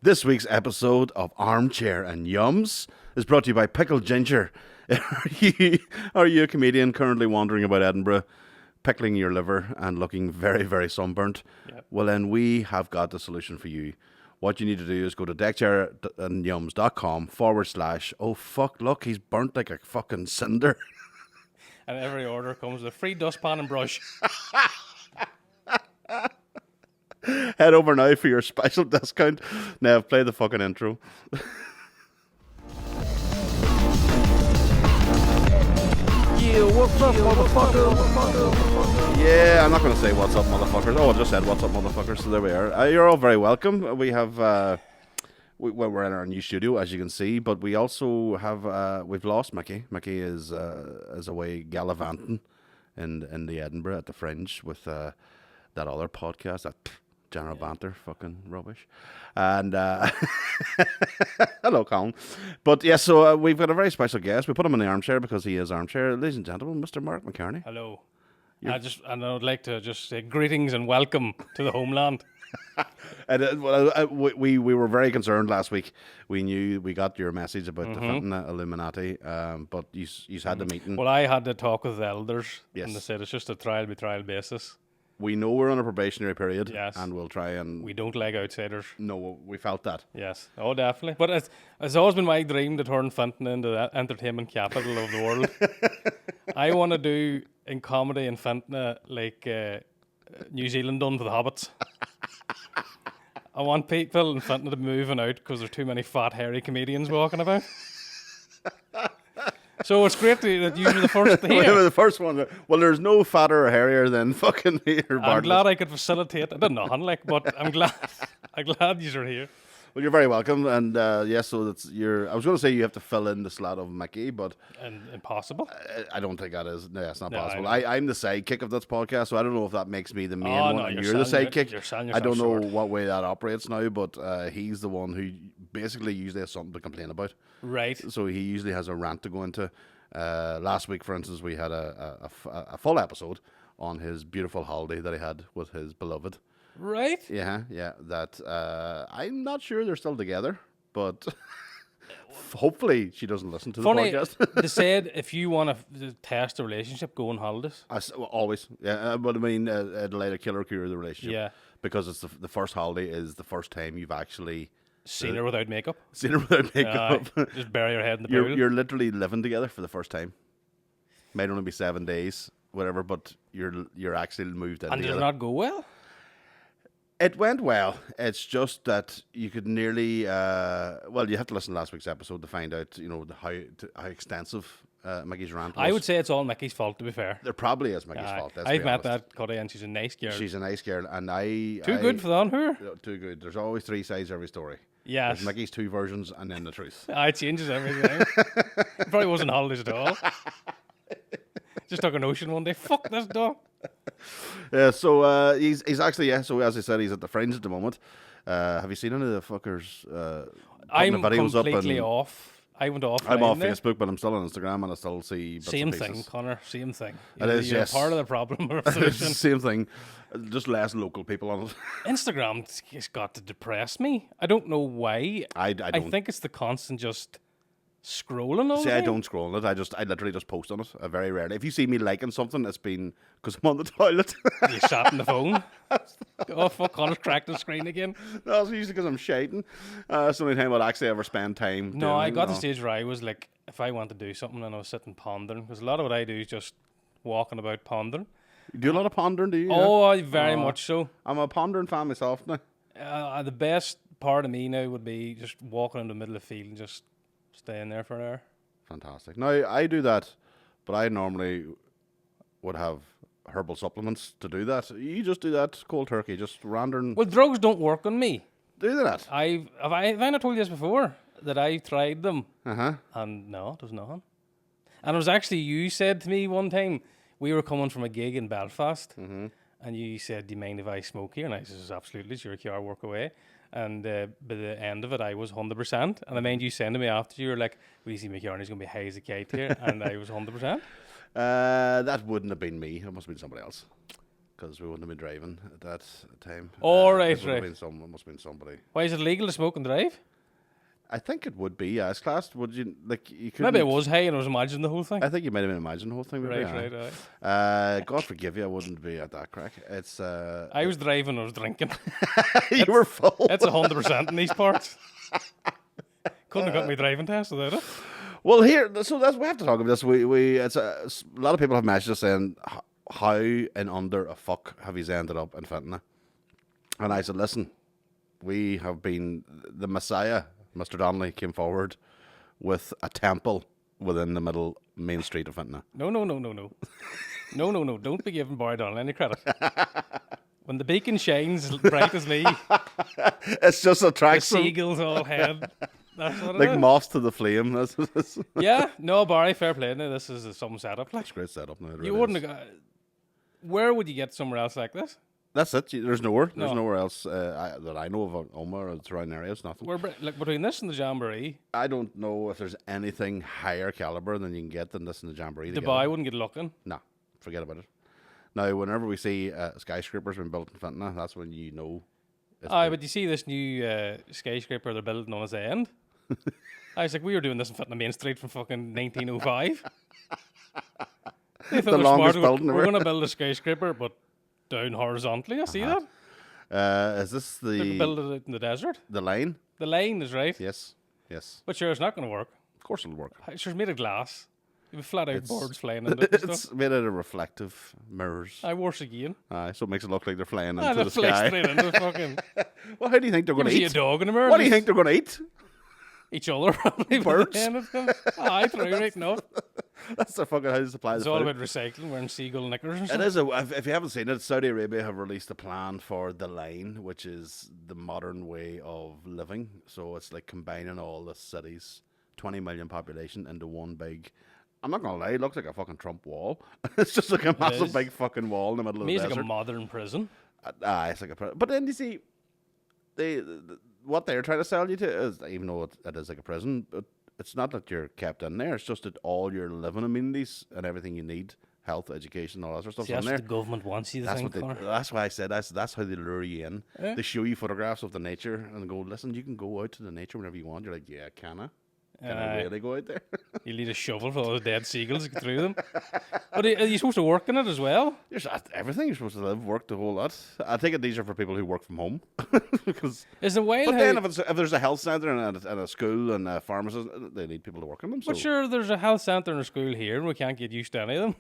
This week's episode of Armchair Yumz is brought to you by Pickled Ginger. Are you a comedian currently wandering about Edinburgh, pickling your liver and looking very, very sunburnt? Yep. Well, then we have got the solution for you. What you need to do is go to deckchair.yums.com/ oh fuck, look, he's burnt like a fucking cinder. And every order comes with a free dustpan and brush. Head over now for your special discount. Now, play the fucking intro. Yeah, what's up, motherfucker? Yeah, I'm not going to say what's up, motherfuckers. Oh, I just said what's up, motherfuckers. So there we are. You're all very welcome. We have, we're in our new studio, as you can see, but we also have, we've lost Mickey. Mickey is away gallivanting in the Edinburgh at the Fringe with that other podcast, that general banter, fucking rubbish. And hello, Colin. But yeah, so we've got a very special guest. We put him in the armchair because he is armchair. Ladies and gentlemen, Mr. Mark McCarney. Hello. I would like to just say greetings and welcome to the homeland. And we were very concerned last week. We knew we got your message about the Fintona Illuminati, but you had the meeting. Well, I had to talk with the elders, Yes. and they said it's just a trial-by-trial basis. We know we're on a probationary period, Yes. and we'll try and... We don't like outsiders. No, we felt that. Yes. Oh, definitely. But it's always been my dream to turn Fintona into the entertainment capital of the world. I want to do in comedy in Fintona like New Zealand done for the Hobbits. I want people in Fintona to be moving out because there's too many fat, hairy comedians walking about. So it's great that you were the first to We hear. were the first one. Well, there's no fatter or hairier than fucking here, I'm Bartlett. glad I could facilitate. I don't know, like, but I'm glad you're here. Well, you're very welcome. And yes, so that's I was going to say you have to fill in the slot of Mickey, but And impossible. I don't think that is. No, it's not No, possible. I I'm the sidekick of this podcast, so I don't know if that makes me the main Oh, one no, and you're you're the selling sidekick. you're selling I don't know yourself short. what way that operates now, but he's the one who basically usually has something to complain about. Right. So he usually has a rant to go into. Last week, for instance, we had a full episode on his beautiful holiday that he had with his beloved. Right. Yeah. That I'm not sure they're still together, but hopefully she doesn't listen to the Funny, podcast. they said if you want to test a relationship, go on holidays. Well, always, yeah. But I mean, it'll either kill or cure the relationship. Yeah. Because it's the first holiday is the first time you've actually Seen her without makeup. seen her without makeup. Just bury your head in the pool. You're literally living together for the first time. Might only be 7 days, whatever, but you're actually moved in And did together. it not go well? It went well. It's just that you could nearly. Well, you have to listen to last week's episode to find out, how extensive Mickey's rant was. I would say it's all Mickey's fault, to be fair. There probably is Mickey's Aye. fault. Let's I've be met honest. that Cuddy and she's a nice girl. She's a nice girl, and Too good for that, her. Too good. There's always three sides to every story. Yes. There's Mickey's two versions, and then the truth. It changes everything. It probably wasn't holidays at all. Just took an ocean one day. Fuck this dog. Yeah. So he's actually So as I said, he's at the Fringe at the moment. Have you seen any of the fuckers? I'm the videos up completely and- off. I went off. I'm off there. Facebook, but I'm still on Instagram, and I still see bits Same and thing, pieces. Connor. Same thing. It is, You're yes. part of the problem or It's the solution. same thing, just less local people on it. Instagram has got to depress me. I don't know why. I don't think it's the constant just scrolling all see. the I time. don't scroll on it. I literally just post on it. Very rarely. If you see me liking something, it's been because I'm on the toilet. You sat on the phone. Oh, fuck, Connor's cracked the screen again. No, it's usually because I'm shouting. It's the only time I'd actually ever spend time. No, I got to the stage. stage where I was like, if I want to do something and I was sitting pondering, because a lot of what I do is just walking about pondering. You do a lot of pondering, do you? Oh, I very much so. I'm a pondering fan myself now. The best part of me now would be just walking in the middle of the field and just staying there for an hour. Fantastic. Now, I do that, but I normally would have herbal supplements to do that. You just do that cold turkey, just random. Well, drugs don't work on me. Do that. Have I not told you this before? That I tried them. Uh-huh. And no, there's nothing. And it was actually you said to me one time, we were coming from a gig in Belfast, and you said, do you mind if I smoke here? And I said, absolutely, it's your car, work away. And by the end of it, I was 100%. And I mind you saying to me after, you were like, well, you see McCarney's going to be high as a kite here. And I was 100%. That wouldn't have been me. It must have been somebody else. because we wouldn't have been driving at that time. Oh, right, it would have right. been it must have been somebody. Why is it legal to smoke and drive? I think it would be, yeah. It's classed. Would you like? You could. Maybe it was high and I was imagining the whole thing. I think you might have been imagining the whole thing. Maybe, Right, yeah. right. God forgive you. I wouldn't be at that crack. It's. I was driving, I was drinking. You were full. It's 100% in these parts. Couldn't have got my driving test without it. Well, here, so that's we have to talk about this. It's a lot of people have messaged us saying how in under a fuck have you ended up in Fintona, and I said, listen, we have been the Messiah. Mr. Donnelly came forward with a temple within the middle main street of Fintona. No. No. Don't be giving Barry Donnelly any credit. When the beacon shines bright as me, It's just the attracts them seagulls all head. That's what it like is. moths to the flame. That's Yeah, no, Barry, fair play. Now, this is some setup. Like, a great setup. Now, it you really wouldn't is. have got. Where would you get somewhere else like this? That's it. There's nowhere. There's No. nowhere else that I know of Omar or the surrounding areas. Nothing. Like between this and the Jamboree, I don't know if there's anything higher caliber than you can get than this in the Jamboree. Dubai wouldn't get looking. No, forget about it. Now, whenever we see skyscrapers being built in Fintona, that's when you know. Aye, but you see this new skyscraper they're building on its end. I was like, we were doing this in Fintona Main Street from fucking 1905. They thought The they're longest smart. building We're ever. going to build a skyscraper, but down horizontally. I see that. Is this They the build it out in the desert. the line? The line is right. Yes, yes. But sure, it's not going to work. Of course it'll work. It's just made of glass. You have flat out It's- birds flying into it and stuff. It's made out of reflective mirrors. I worse again. So it makes it look like they're flying Ah, into they the fly sky. straight into the fucking. Well, how do you think they're You going ever to see a eat? dog in a mirror? What do you Just think they're going to eat? Each other, probably. Birds? Aye, true, right enough. That's the fucking how they supply It's the all food. about recycling, wearing seagull knickers and It stuff. is if you haven't seen it, Saudi Arabia have released a plan for the line, which is the modern way of living. So it's like combining all the cities, 20 million population, into one big. I'm not gonna lie, it looks like a fucking Trump wall. It's just like a massive is. big fucking wall in the middle of Me, the it's like desert. a modern prison. It's like but then you see, what they're trying to sell you to is, even though it is like a prison, but it's not that you're kept in there. It's just that all your living amenities and everything you need, health, education, all that sort of See, stuff's that's in what there. the government wants you to That's think, what they. Connor. That's why I said that's how they lure you in. Yeah. They show you photographs of the nature and go, listen, you can go out to the nature whenever you want. You're like, yeah, can I? Can I Aye. really go out there? You need a shovel for all the dead seagulls to get through them. But are you supposed to work in it as well? There's everything you're supposed to live, work the whole lot. I think these are for people who work from home. Because, Is it wild but how... then if there's a health centre and a school and a pharmacist, they need people to work in them. So But sure, there's a health centre and a school here, and we can't get used to any of them.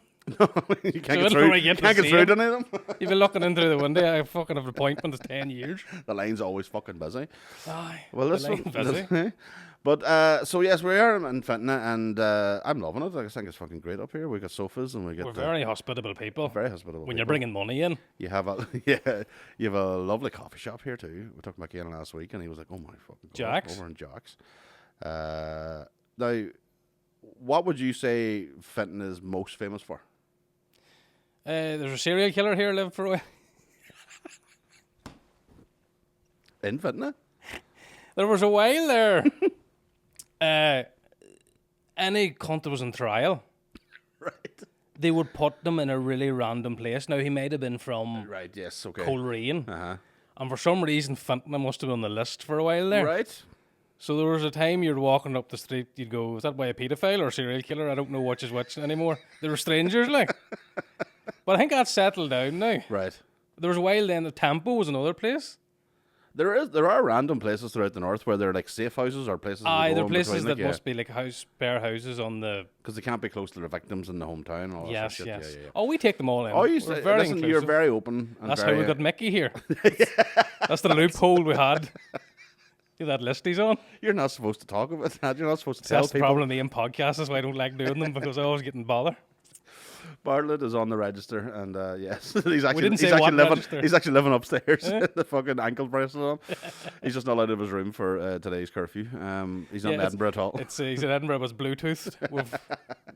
you can't So get when through. I get to Can't get see through it- to any of them. You've been looking in through the window. I fucking have an appointment in 10 years. The line's always fucking busy. Aye. Well, this the one, line's busy. but so yes, we are in Fintona, and I'm loving it. I think it's fucking great up here. We got sofas, and we get We're very hospitable people. very hospitable. When you're people. bringing money in. You have a you have a lovely coffee shop here too. We talked about Ken last week, and he was like, "Oh my fucking god, Jack's? over in Jack's." Now, what would you say Fintona is most famous for? There's a serial killer here lived for a while. In Fintona? There was a while there. Any cunt that was in trial, Right. they would put them in a really random place. Now, he might have been from Right. Yes. Okay. Coleraine, Uh and for some reason, Fintona must have been on the list for a while huh. there. Right. So there was a time you're walking up the street, you'd go, is that by a paedophile or a serial killer? I don't know which is which anymore. They were strangers, like. But I think that's settled down now. Right. There was a while then, the Tampo was another place. There are random places throughout the north where they're like safe houses or places. Aye, there are places that must be like spare houses on the... because they can't be close to the victims in the hometown. And all that Yes, sort of shit. yes. Yeah, yeah. Oh, we take them all in. Oh, you We're say, very listen, you're inclusive. very open. And That's very, how we got Mickey here. That's the loophole we had. See that list he's on? You're not supposed to talk about that. You're not supposed to tell That's the people. problem with me in podcasts. That's why I don't like doing them, because I always get in bother. Bartlett is on the register, and yes, he's actually didn't he's say what actually living register. he's actually living upstairs. The fucking ankle bracelet on. He's just not out of his room for today's curfew. He's not in Yeah, Edinburgh at all. He's in Edinburgh, but it's Bluetooth.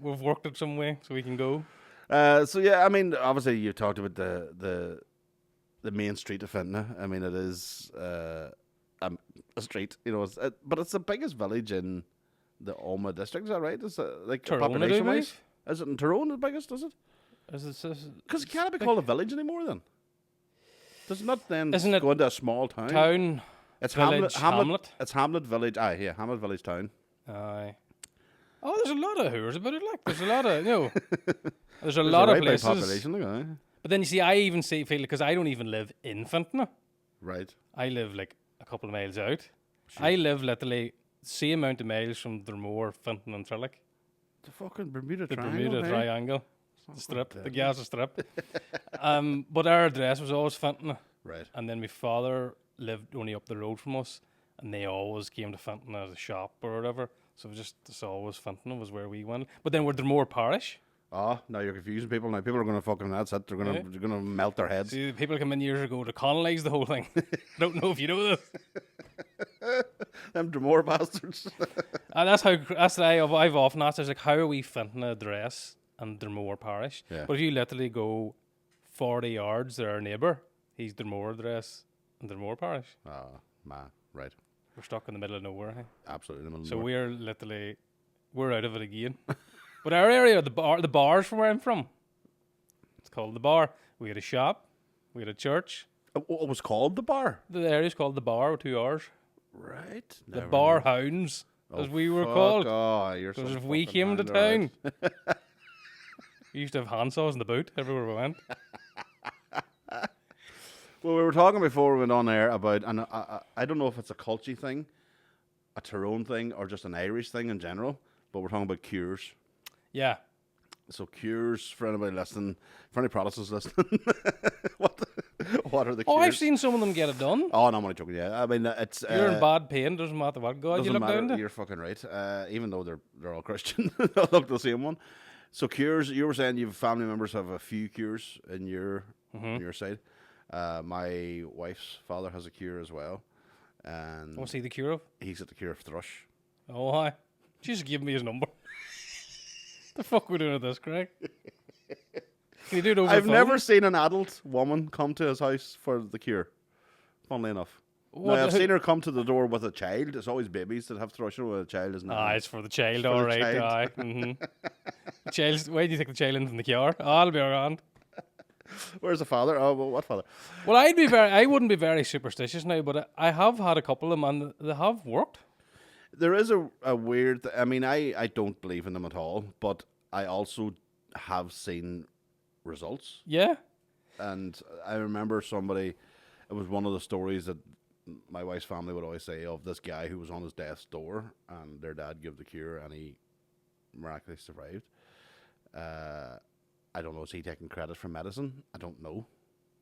We've worked it some way so we can go. So yeah, I mean, obviously you talked about the main street of Fintona. I mean, it is a street, you know, but it's the biggest village in the Alma district. Is that right? Is it like Tyrone, I do population wise? believe. Is it in Tyrone the biggest? Is it? Is it Because it can't be called a village anymore then. Does it not then Isn't it go into a small town? Town, It's village, Hamlet. It's Hamlet Village. Aye, yeah, Hamlet Village town. Aye. Oh, there's a lot of who's about it. Like, there's a lot of, there's a There's lot a of right big places. population, look at that. But then you see, I even feel because I don't even live in Fintona. Right. I live like a couple of miles out. I live literally same amount of miles from Dromore, Fintona, and Trillick. The fucking Bermuda The Triangle. Bermuda hey? Triangle, the strip, the Gaza Strip. But our address was always Fintona, Right. and then my father lived only up the road from us, and they always came to Fintona as a shop or whatever. So it's always Fintona was where we went. But then we're Dromore Parish. Oh, now you're confusing people. Now people are going to fucking, that's it. They're going to melt their heads. See, the people come in years ago to colonise the whole thing. Don't know if you know this. Them Dromore bastards. And that's what I've often asked. I was like, how are we Fintona address and Dromore Parish? Yeah. But if you literally go 40 yards, they're our neighbour. He's Dromore address and Dromore Parish. Oh, man. Right. We're stuck in the middle of nowhere. Hey? Absolutely. in the middle of So nowhere. we're out of it again. But our area, the bars from where I'm from, it's called the Bar. We had a shop, we had a church. It was called the bar. The area's called the Bar with 2 R's. Right. The Bar Hounds, as we were called. Oh, you're so Because if we fucking came to hound, town, alright. we used to have handsaws in the boot everywhere we went. Well, we were talking before we went on air about, and I don't know if it's a culty thing, a Tyrone thing, or just an Irish thing in general, but we're talking about cures. Yeah. So cures, for anybody listening, for any Protestants listening, what are the cures? Oh, I've seen some of them get it done. Oh, no, I'm only joking. Yeah, I mean it's. You're in bad pain. Doesn't matter what God you Doesn't look matter. down to. You're fucking right. Even though they're all Christian, they'll look the same one. So cures. You were saying you've family members have a few cures in your side. My wife's father has a cure as well, and What's he the cure of? he's got the cure of thrush. Oh, hi. Just give me his number. The fuck we doing with this, Craig? Can you do it over I've the phone? never seen an adult woman come to his house for the cure. Funnily enough. What- Now, I've seen her come to the door with a child. It's always babies that have thrush with a child, isn't it? It's for the child, for all the right. child. Aye. The child's, why do you take the child in from the car? Oh, I'll be around. Where's the father? Oh, well, what father? Well, I wouldn't be very superstitious now, but I have had a couple of them and they have worked. There is a weird... I mean, I don't believe in them at all, but I also have seen results. Yeah. And I remember somebody... It was one of the stories that my wife's family would always say of this guy who was on his death's door and their dad gave the cure and he miraculously survived. I don't know, is he taking credit for medicine? I don't know.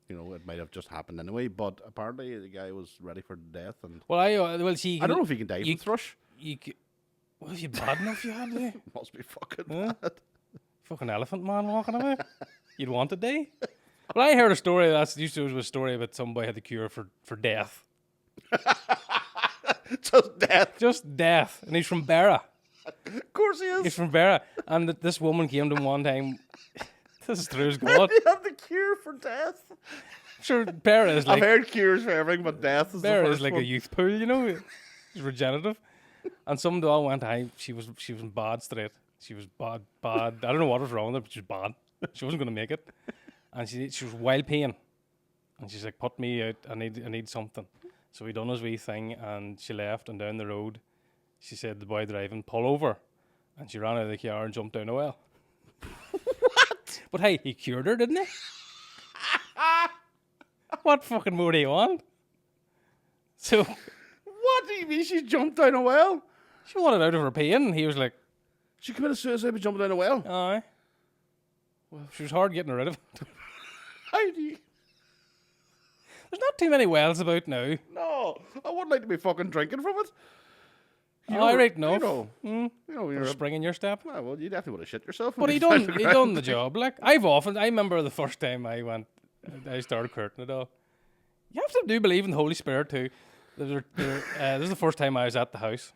You know, it might have just happened anyway, but apparently the guy was ready for death. And Well, see, I don't know if he can die you- from thrush. Well, you bad enough you had to. Must be fucking Huh? bad. Fucking elephant man walking away. You'd want a day. Well, I heard a story was a story about somebody had the cure for death. Just death. Just death. And he's from Barra. Of course he He's is. from Barra. And this woman came to him one time. This is true as How God. do you have the cure for death? Sure, Barra is I've like heard cures for everything, but death is Barra the is first like one. a youth pool, you know. It's regenerative. And some dog went, she was in bad straight. She was bad. I don't know what was wrong with her, but she was bad. She wasn't going to make it. And she was wild pain. And she's like, put me out. I need something. So we done his wee thing, and she left. And down the road, she said the boy driving, pull over. And she ran out of the car and jumped down a well. What? But hey, he cured her, didn't he? What fucking more do you want? So What do you mean she jumped down a well? she wanted out of her pain, and he was like, She committed suicide by jumping down a well? aye. Well, she was hard getting rid of it. How do you... There's not too many wells about now. No, I wouldn't like to be fucking drinking from it. I right enough. You know, Put you're a spring in your step. well, you definitely would have shit yourself. But he done the job. Like I remember the first time I started courting it all. You have to believe in the Holy Spirit too. This is the first time I was at the house,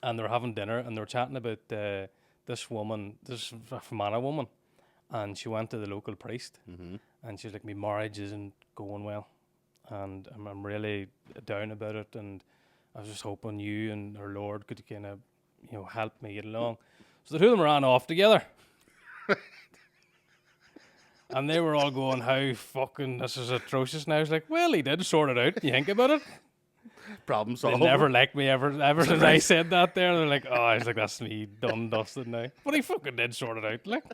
and they were having dinner, and they were chatting about this woman, this Fermanagh woman, and she went to the local priest, and she's like, "My marriage isn't going well, and I'm really down about it, and I was just hoping you and our Lord could kind of, help me get along." So the two of them ran off together. And they were all going, how fucking this is atrocious. And I was like, well, he did sort it out. You think about it. Problem They solved. never liked me ever since I said that there. They're like, oh, I was like, that's me done dusted now. But he fucking did sort it out. Like,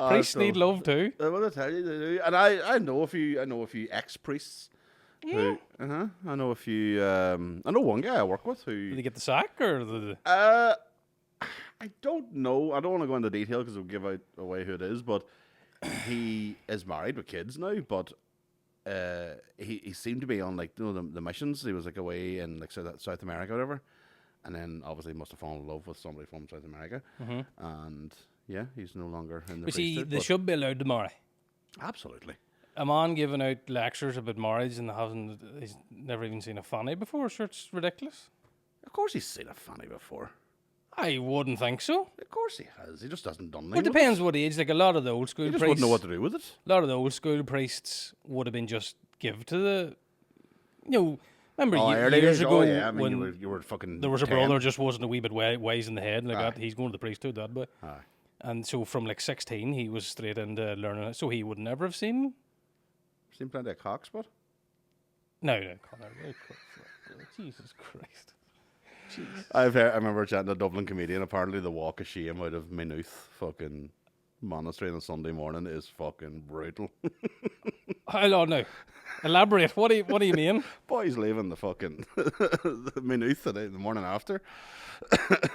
priests need love too. Well, I tell you, they do. And I know a few ex-priests. Yeah. I know a few. I know one guy I work with who. Did he get the sack or I don't know. I don't want to go into detail because it'll give away who it is. But he is married with kids now. But he seemed to be on like the missions. He was like away in like South America, or whatever. And then obviously must have fallen in love with somebody from South America. And yeah, he's no longer in the priesthood. They should be allowed to marry. Absolutely. A man giving out lectures about marriage and he's never even seen a fanny before, so it's ridiculous. Of course he's seen a fanny before. I wouldn't think so. Of course he has. He just hasn't done anything. Well, it depends what age. Like a lot of the old school He just priests, wouldn't know what to do with it. a lot of the old school priests would have been just give to the, remember years ago I mean, when you were fucking. there was a 10. brother just wasn't a wee bit wise in the head, and like that, he's going to the priesthood that way. Aye. And so from like 16, he was straight into learning it. So he would never have seen. Seen plenty of cocks, but. No, Connor. Jesus Christ. Jesus. I remember chatting to a Dublin comedian. Apparently, the walk of shame out of Maynooth fucking monastery on a Sunday morning is fucking brutal. Hold on now. Elaborate. What do you mean? Boys leaving the fucking the Maynooth the morning after.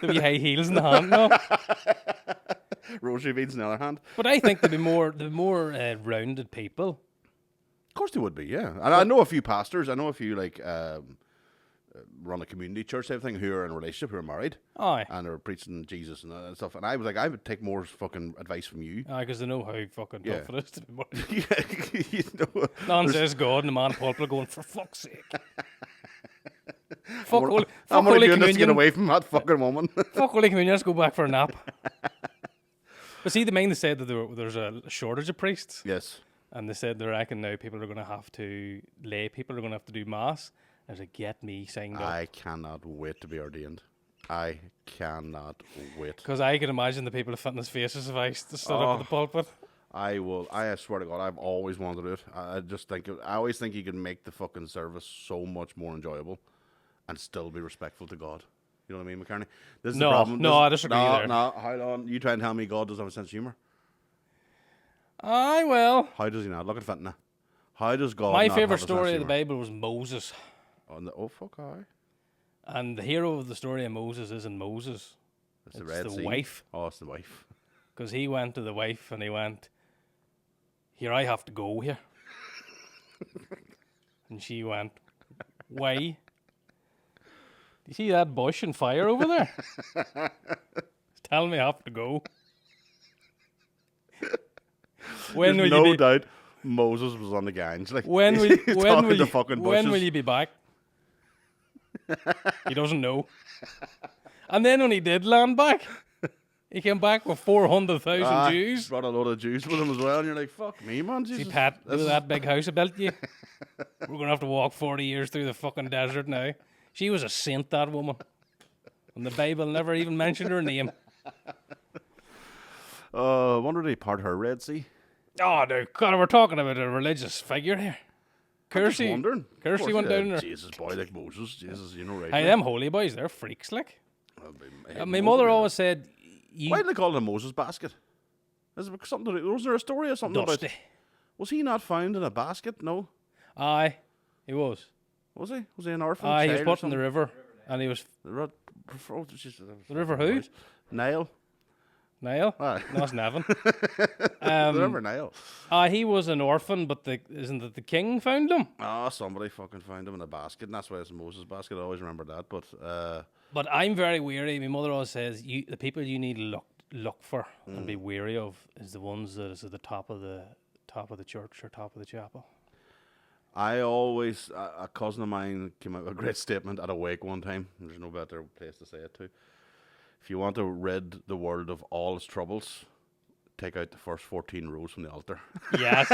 The wee high heels in the hand, no. Rosary beads in the other hand. But I think the more rounded people. Of course they would be, yeah. And I know a few pastors. I know a few like run a community church type thing who are in a relationship, who are married, Aye. and are preaching Jesus and stuff. And I was like, I would take more fucking advice from you. Aye, because they know how fucking tough it is to be married. Yeah, you know, None says God, and the man pulpit going, for fuck's sake. Fuck I'm Holy only doing this to get Communion. away from that fucking woman. Fuck Holy Communion, let's go back for a nap. But see, the main they said that there's a shortage of priests. Yes. And they said they reckon now people are going to have to, lay people are going to have to do mass. I was like, get me signed up. I cannot wait to be ordained. I cannot wait. Because I can imagine the people fitting his faces if I stood up at the pulpit. I will. I swear to God, I've always wanted to do it. I just think I always think you can make the fucking service so much more enjoyable, and still be respectful to God. You know what I mean, McCarney? This is the problem. I disagree there. No, hold on. You try and tell me God doesn't have a sense of humor. Aye, well. How does he not? Look at Fintona. How does God? My not favourite have a story sense of the Bible was Moses. Oh fuck! Aye. And the hero of the story of Moses isn't Moses. It's the Red Sea. Wife. Oh, it's the wife. Because he went to the wife and he went, here, I have to go here. And she went, why? Do you see that bush and fire over there? It's telling me I have to go. When There's will no you be, doubt Moses was on the gangs. Like, when will, he's when talking will to you, fucking when bushes. will you be back? He doesn't know. And then when he did land back, he came back with 400,000 Jews. Brought a load of Jews with him as well, and you're like, fuck me, man. See, Jesus. Pat, look at that big house I built you. We're going to have to walk 40 years through the fucking desert now. She was a saint, that woman. And the Bible never even mentioned her name. Wonder did he part her Red Sea? Oh, no, God, we're talking about a religious figure here. Kirsty, Wondering. Kirsty went down there. Jesus, boy, like Moses. Jesus, you know right. Hey, them holy boys, they're freaks, like. My Moses, mother yeah. always said, Why did they call it a Moses basket? Is it something to do? Was there a story or something Dusty. about? Was he not found in a basket? No. Aye, he was. Was he? Was he an orphan? Aye, he was child or put in the something? river, and he was The river who? Nile. Niall. Aye. No, it's Nevin. The river Nile. He was an orphan, but isn't it the king found him? Somebody fucking found him in a basket, and that's why it's a Moses basket. I always remember that. But I'm very weary. My mother always says, the people you need to look for and be weary of is the ones that is at the top of the church or top of the chapel. I always, a cousin of mine came out with a great statement at a wake one time. There's no better place to say it to. If you want to rid the world of all its troubles, take out the first 14 rows from the altar. Yes.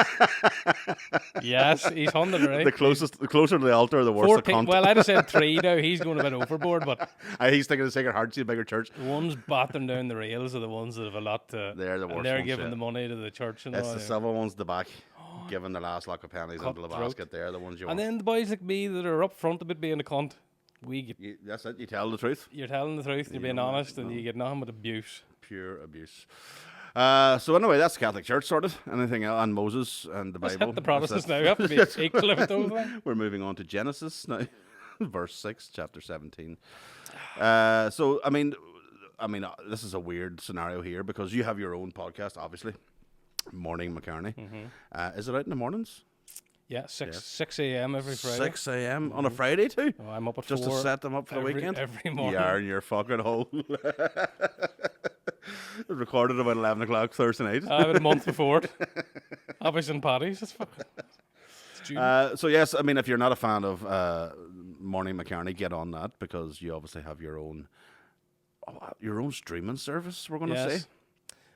Yes, he's 100, right? The closer to the altar, the worse the cunt. Well, I'd have said 3 now. He's going a bit overboard, but He's thinking of Sacred Heart, see a bigger church. the ones battering down the rails are the ones that have a lot to... They're the worst and they're ones, giving yeah. the money to the church and It's all. the silver ones at the back, giving the last lock of pennies into the Cutthroat. basket. They're the ones you And want. then the boys like me that are up front about being a cunt, That's it, you tell the truth. you're telling the truth, you're being honest, and you get nothing but abuse. Pure abuse. So anyway, that's the Catholic Church sorted. Anything else? And Moses and the Let's Bible. hit the Protestants now. That's You have it. to be equal with those things. We're moving on to Genesis now, verse 6, chapter 17. So I mean, this is a weird scenario here because you have your own podcast, obviously. Morning McCarney. Is it out in the mornings? Yeah, 6 a.m. every Friday. 6 a.m. on a Friday too? Oh, I'm up at Just 4 to set them up for the weekend? every morning. Yeah, in your fucking hole. It was recorded about 11 o'clock Thursday night. About a month before it. Obviously in Paddy's. It's fucking... It's June. So yes, I mean, if you're not a fan of Morning McCarney, get on that because you obviously have your own streaming service. We're going to say.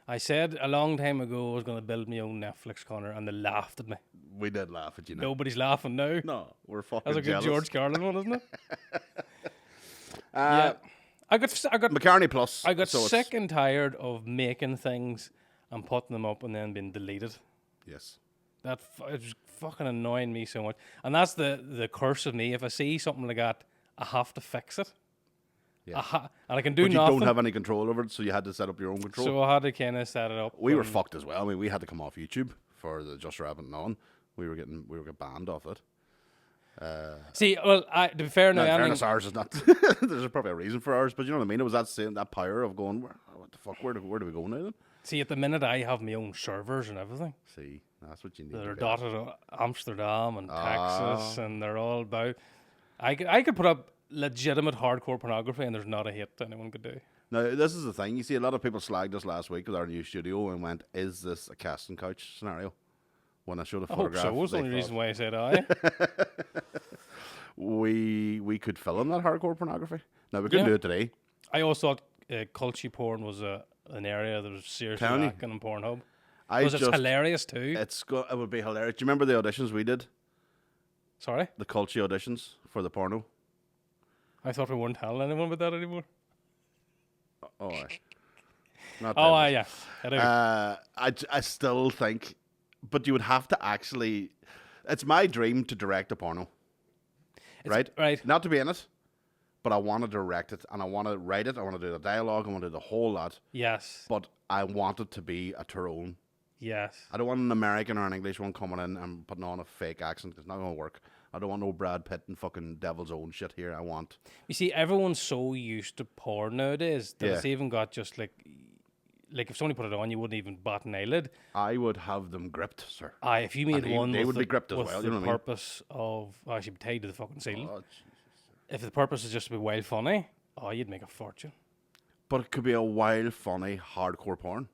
I said a long time ago I was going to build my own Netflix, Connor, and they laughed at me. We did laugh at you. Now. Nobody's laughing now. No, we're fucking That's a good jealous. George Carlin one, isn't it? Yeah. I got McCarney Plus. I got so sick and tired of making things and putting them up and then being deleted. Yes. It was fucking annoying me so much. And that's the curse of me. If I see something like that, I have to fix it. Yeah. And I can do But you nothing. don't have any control over it, so you had to set up your own control. So I had to kind of set it up. We were fucked as well. I mean, we had to come off YouTube for the Just Rabbit and on. We were getting banned off it. See, well, to be fair, No, now, in fairness, ours is not. There's probably a reason for ours, but you know what I mean. It was that power of going. What the fuck? Where do we go now then? see, at the minute, I have my own servers and everything. See, that's what you need. That to are get. dotted on Amsterdam and Texas, and they're all about. I could put up legitimate hardcore pornography, and there's not a hit anyone could do. Now, this is the thing. You see, a lot of people slagged us last week with our new studio and went, "Is this a casting couch scenario?" When I showed a I hope photograph, so. That's the they only thought reason why I said aye. we could film that hardcore pornography. Now we couldn't Yeah. do it today. I always thought culty porn was an area that was seriously Telling you. lacking in Pornhub. It's It's hilarious too. It would be hilarious. Do you remember the auditions we did? Sorry? The culture auditions for the porno. I thought we weren't telling anyone about that anymore. Oh, aye. Not Oh, that yeah. I still think, but you would have to actually. It's my dream to direct a porno. Right? Right. Not to be in it, but I want to direct it and I want to write it. I want to do the dialogue. I want to do the whole lot. Yes. But I want it to be a Tyrone. Yes. I don't want an American or an English one coming in and putting on a fake accent. It's not going to work. I don't want no Brad Pitt and fucking Devil's Own shit here. I want. You see, everyone's so used to porn nowadays that Yeah. it's even got just like if somebody put it on, you wouldn't even bat an eyelid. I would have them gripped, sir. Aye, if you made And one they with would the, be gripped as with well, the you know what I mean? purpose of actually tied to the fucking ceiling. Oh, If the purpose is just to be wild funny, you'd make a fortune. but it could be a wild, funny, hardcore porn.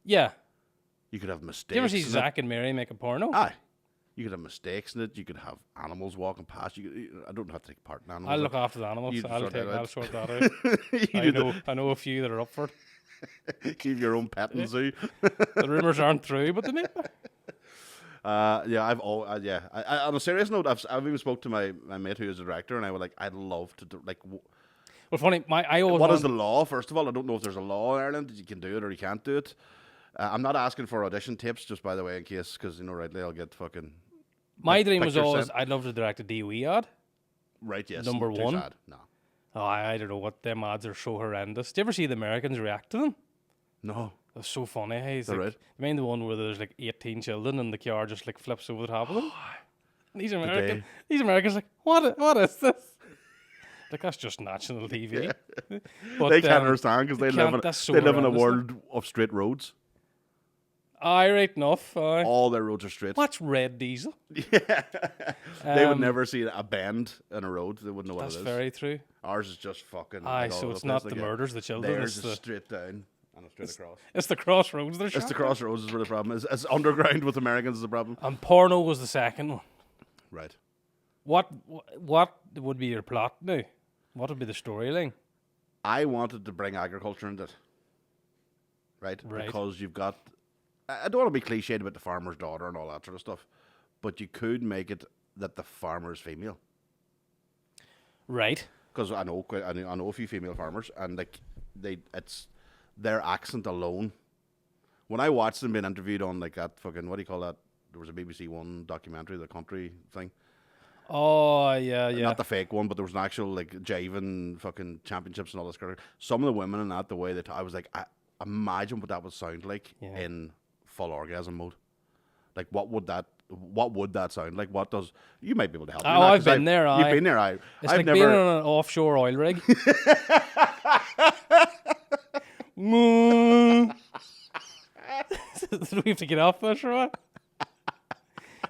Yeah. You could have mistakes. Do you ever see in it. Zack and Mary make a porno? Aye. You could have mistakes in it. You could have animals walking past. I don't have to take part in animals. I'll look after the animals. You I'll sort that out. sort that out. You do I know a few that are up for it. keep your own pet and zoo. The rumours aren't true, but they may. Yeah, I, on a serious note, I've even spoke to my mate who is a director, and I was like, I'd love to do, like. Well, funny, I always What is the law? First of all, I don't know if there's a law in Ireland that you can do it or you can't do it. I'm not asking for audition tapes, just by the way, in case, because you know, rightly, I'll get fucking. My dream was pictures always sent. I'd love to direct a DOE ad. Right, yes. Number too one. sad. No. Oh, I don't know what them ads are so horrendous. Do you ever see the Americans react to them? No. They're so funny. Hey, it's They're like, right. Oh, I mean the one where there's like 18 children and the car just like flips over the top of them. These Americans like, what is this? Like, that's just national TV. But, They can't understand because they live that's so in a horrendous, world of straight roads. Aye, right enough. Aye. All their roads are straight. What's red diesel? They would never see a bend in a road. They wouldn't know what That's it is. very true. Ours is just fucking. Aye, like all so over it's the not place, the like, murders, the children. Theirs It's is the, straight down and straight across. it's the crossroads. They're It's the shocking. crossroads is where the problem is. It's underground with Americans is the problem. And porno was the second one. Right. What would be your plot now? What would be the storyline? I wanted to bring agriculture into it. right? Right. Because you've got. I don't want to be cliched about the farmer's daughter and all that sort of stuff, but you could make it that the farmer is female. Right. Because I know a few female farmers, and like it's their accent alone. When I watched them being interviewed on like that fucking, what do you call that? There was a BBC One documentary, the country thing. Oh, yeah. Not the fake one, but there was an actual like jiving fucking championships and all this kind of. Some of the women in that, the way that I was like, I imagine what that would sound like in full orgasm mode. Like, what would that sound like? What does you might be able to help me? Oh, I've been there. You've been there. It's I've like never being on an offshore oil rig. Do we have to get off this or what?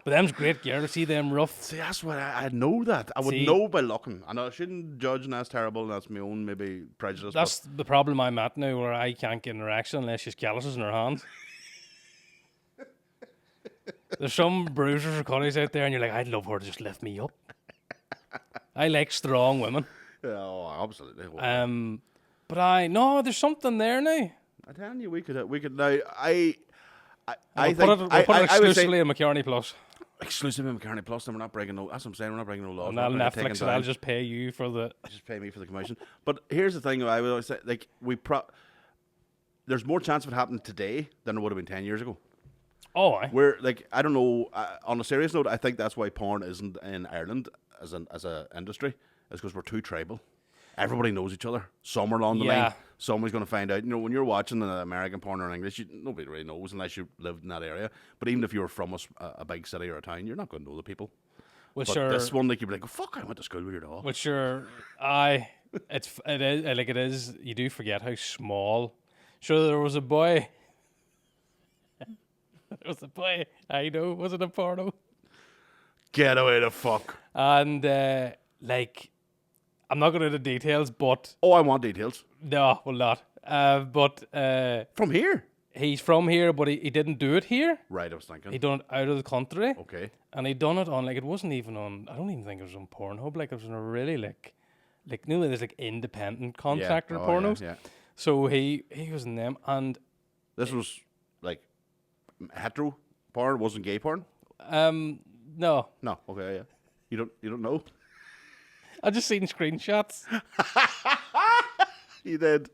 But them's great gear to see them rough. See, that's what I know that. I would know by looking. And I shouldn't judge, and that's terrible, and that's my own maybe prejudice. That's the problem I'm at now, where I can't get an erection unless she's calluses in her hands. There's some bruisers or cunnies out there, and you're like, I'd love her to just lift me up. I like strong women. Oh, absolutely. But there's something there now. I tell you, we could now. I We'll think put it I would say exclusively in McCarney Plus. exclusive in McCarney Plus. Then we're not breaking no. That's what I'm saying. We're not breaking no laws. And We're that'll not taking Netflix, and down. I'll just pay you for the. Just pay me for the commission. But here's the thing: I would always say, like there's more chance of it happening today than there would have been 10 years ago. Oh, aye. We're like, I don't know. On a serious note, I think that's why porn isn't in Ireland as a industry, is because we're too tribal. Everybody knows each other. Somewhere along the line, somebody's going to find out. You know, when you're watching the American porn or English, nobody really knows unless you lived in that area. But even if you were from a big city or a town, you're not going to know the people. But this one, like, you'd be like, oh, fuck, I went to school with your dog. But sure, it is. You do forget how small. Sure, there was a boy. I know, was it a porno? Get away the fuck. And I'm not going into details, but Oh, I want details. no, well not. But From here? he's from here, but he didn't do it here. Right, I was thinking. He done it out of the country. Okay. And he done it on, like, it wasn't even on, I don't even think it was on Pornhub. Like, it was on a really, like you know, there's like independent contractor pornos. Yeah. So he was in them, and This was like hetero porn, wasn't gay porn? no, No. Okay, yeah. You don't know? I just seen screenshots. You did.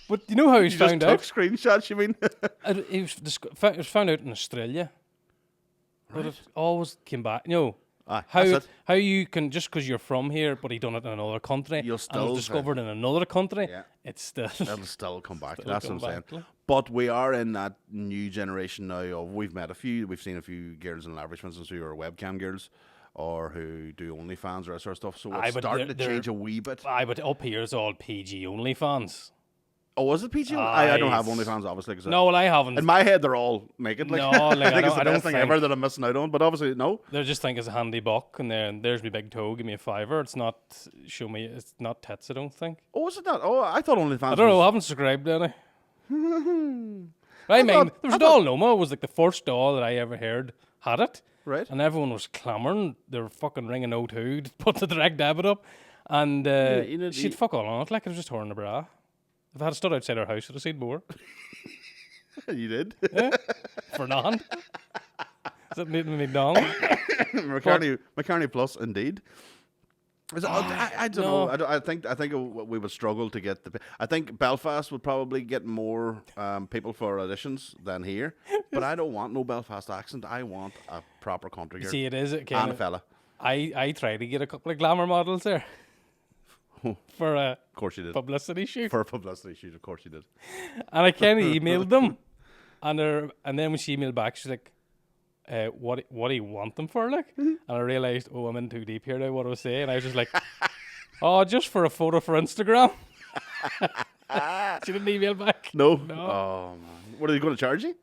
But you know how he's You found just out? took screenshots, you mean? It was found out in Australia. But it always came back. You know, how you can, just because you're from here, but he done it in another country, You'll and still it was discovered in another country, it's still... It'll still come back. Still That's come what I'm saying. back, like. But we are in that new generation now of, we've seen a few girls in Average, for instance, who are webcam girls or who do OnlyFans or that sort of stuff. So it's but starting to they're- change a wee bit. But up here it's all PG only fans. Oh, was it PG? I don't have OnlyFans, obviously. Cause No, well, I haven't. in my head, they're all naked. Like, No, like, I think it's the I don't best thing think- ever that I'm missing out on. But obviously, no. They just think it's a handy buck, and there's my big toe, give me a $5. It's not, it's not tits, I don't think. Oh, is it not? Oh, I thought OnlyFans I don't know, I was... haven't subscribed to any. There was a doll Noma, was like the first doll that I ever heard had it. Right. And everyone was clamouring. They were fucking ringing O2 to put the direct debit up. And she'd fuck all on it, like it was just her in the bra. If I had stood outside her house, I'd have seen more. You did? For none. Is it needing McDonald's? McCarney Plus, indeed. I don't know. I think we would struggle to get the. I think Belfast would probably get more people for auditions than here. But I don't want no Belfast accent. I want a proper country girl. See, it is and a fella. I tried to get a couple of glamour models there for a Of course you did. publicity shoot, For a publicity shoot, of course you did. and I kind of emailed them, and then when she emailed back, she's like, "What do you want them for?" Like, and I realized, oh, I'm in too deep here now. What I was saying, I was just like, "Oh, just for a photo for Instagram." She didn't email back. No. Oh man, what are they going to charge you?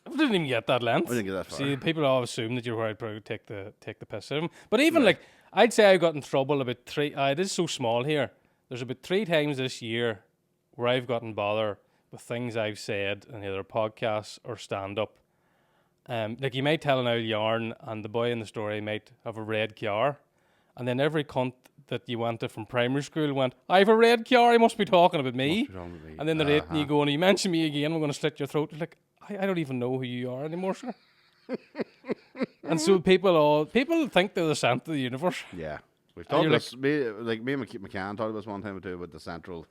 I didn't even get that length. I didn't get that far. See, people all assume that you're where I'd probably take the piss out of them. But even like, I'd say I got in trouble about three. It is so small here. There's about 3 times this year where I've gotten bother with things I've said in either podcasts or stand up. Like, you might tell an old yarn, and the boy in the story might have a red car, and then every cunt that you went to from primary school went, I have a red car, he must be talking about me. Must be talking about me. And then they're rating you going, you mention me again, I'm going to slit your throat. You're like, I don't even know who you are anymore, sir. And so people think they're the center of the universe. Yeah. We've talked this, me and McCann talked about this one time or two about the central,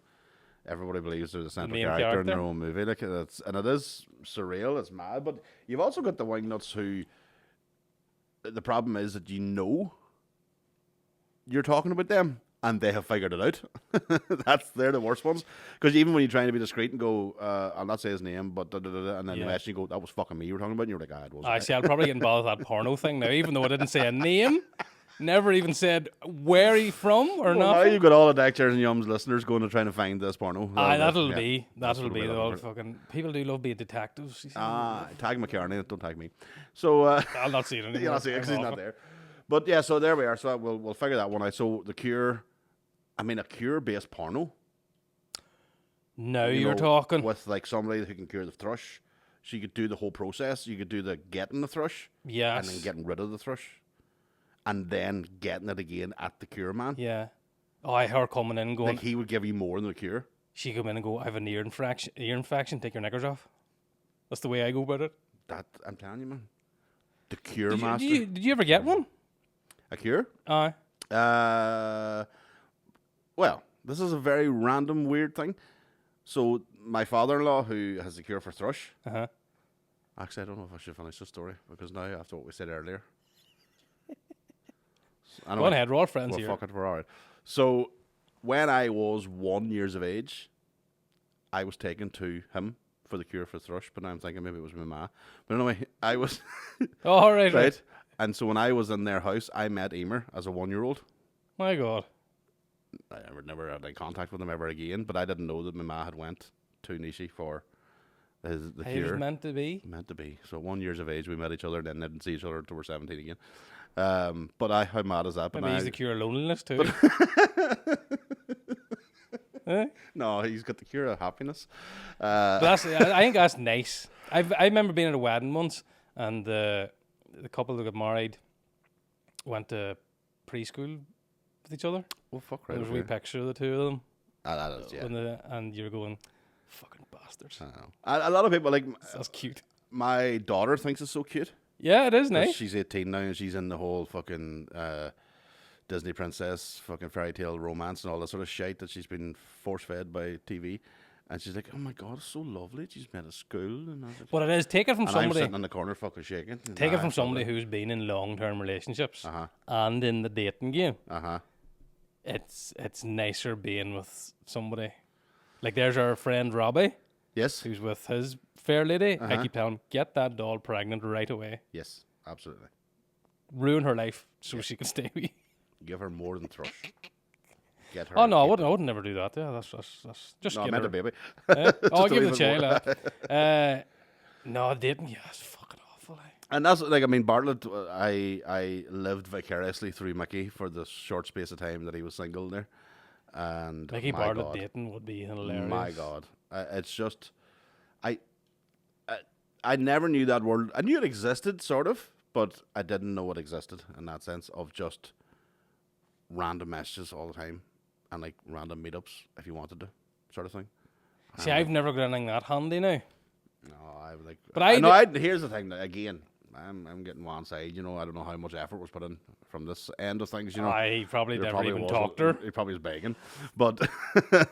everybody believes they're the central character in their own movie. Like, and it is surreal, it's mad, but you've also got the wingnuts who, the problem is that you know you're talking about them and they have figured it out. They're the worst ones. Because even when you're trying to be discreet and go, I'll not say his name, but and then you go, that was fucking me you were talking about, and you're like, it wasn't. I see, I'll probably get involved with that porno thing now, even though I didn't say a name. Never even said where he from or not. Now you've got all the Deckchairs and Yumz listeners going to try to find this porno. That'll be the fucking people do love being detectives. Tag McCarney, don't tag me. So I'll not see it anymore. You'll not see it because he's not there. But yeah, so there we are. So we'll figure that one out. So the Cure, I mean, a Cure-based porno. Now you're talking with like somebody who can cure the thrush. So you could do the whole process. You could do the getting the thrush, yes, and then getting rid of the thrush, and then getting it again at the Cure man. Yeah. Oh, I heard coming in going. Like he would give you more than the Cure. She come in and go, I have an ear infection. Take your knickers off. That's the way I go about it. That I'm telling you, man. The Cure master. Did you ever get one? A Cure? Aye. Well, this is a very random, weird thing. So my father-in-law, who has a cure for thrush. Actually, I don't know if I should finish the story because now after what we said earlier. Go on ahead, we're all friends well, here. Fuck it, we're all right. So when I was 1 year of age, I was taken to him for the cure for thrush, but now I'm thinking maybe it was my ma. But anyway, I was... Oh, right. And so when I was in their house, I met Emer as a 1-year-old. My God. I never had any contact with him ever again, but I didn't know that my ma had went to Nishi for the cure. He was meant to be. Meant to be. So 1 year of age, we met each other, and then didn't see each other until we're 17 again. But how mad is that? Maybe he's the cure of loneliness too. No, he's got the cure of happiness. But I think that's nice. I remember being at a wedding once, and the couple that got married went to preschool with each other. Oh, fuck, right. There was a wee picture of the two of them. That is, yeah. And you're going, fucking bastards. I know. A lot of people, like... That's cute. My daughter thinks it's so cute. Yeah, it is nice. She's 18 now, and she's in the whole fucking Disney princess, fucking fairy tale romance and all that sort of shit that she's been force-fed by TV. And she's like, oh my God, it's so lovely. She's met at school. And but it is, take it from somebody... I'm sitting in the corner fucking shaking. Take it from somebody who's been in long-term relationships and in the dating game. It's nicer being with somebody. Like there's our friend Robbie. Yes. Who's with his fair lady. I keep telling him, get that doll pregnant right away. Yes, absolutely. Ruin her life so she can stay with you. Give her more than thrush. Get her. Oh no, I would never do that. Yeah, that's just. No, I meant the baby. I'll give the child. No, dating. Yeah, it's fucking awful. And that's like, I mean, Bartlett. I lived vicariously through Mickey for the short space of time that he was single there, and Mickey Bartlett dating would be hilarious. My God, it's just, I never knew that word. I knew it existed, sort of, but I didn't know it existed in that sense of just random messages all the time. And like random meetups if you wanted to, sort of thing. See, I've never got anything that handy now. No, I would like. But here's the thing. Again, I'm getting one side. You know, I don't know how much effort was put in from this end of things. You know, I probably never even talked to her. He probably was begging, but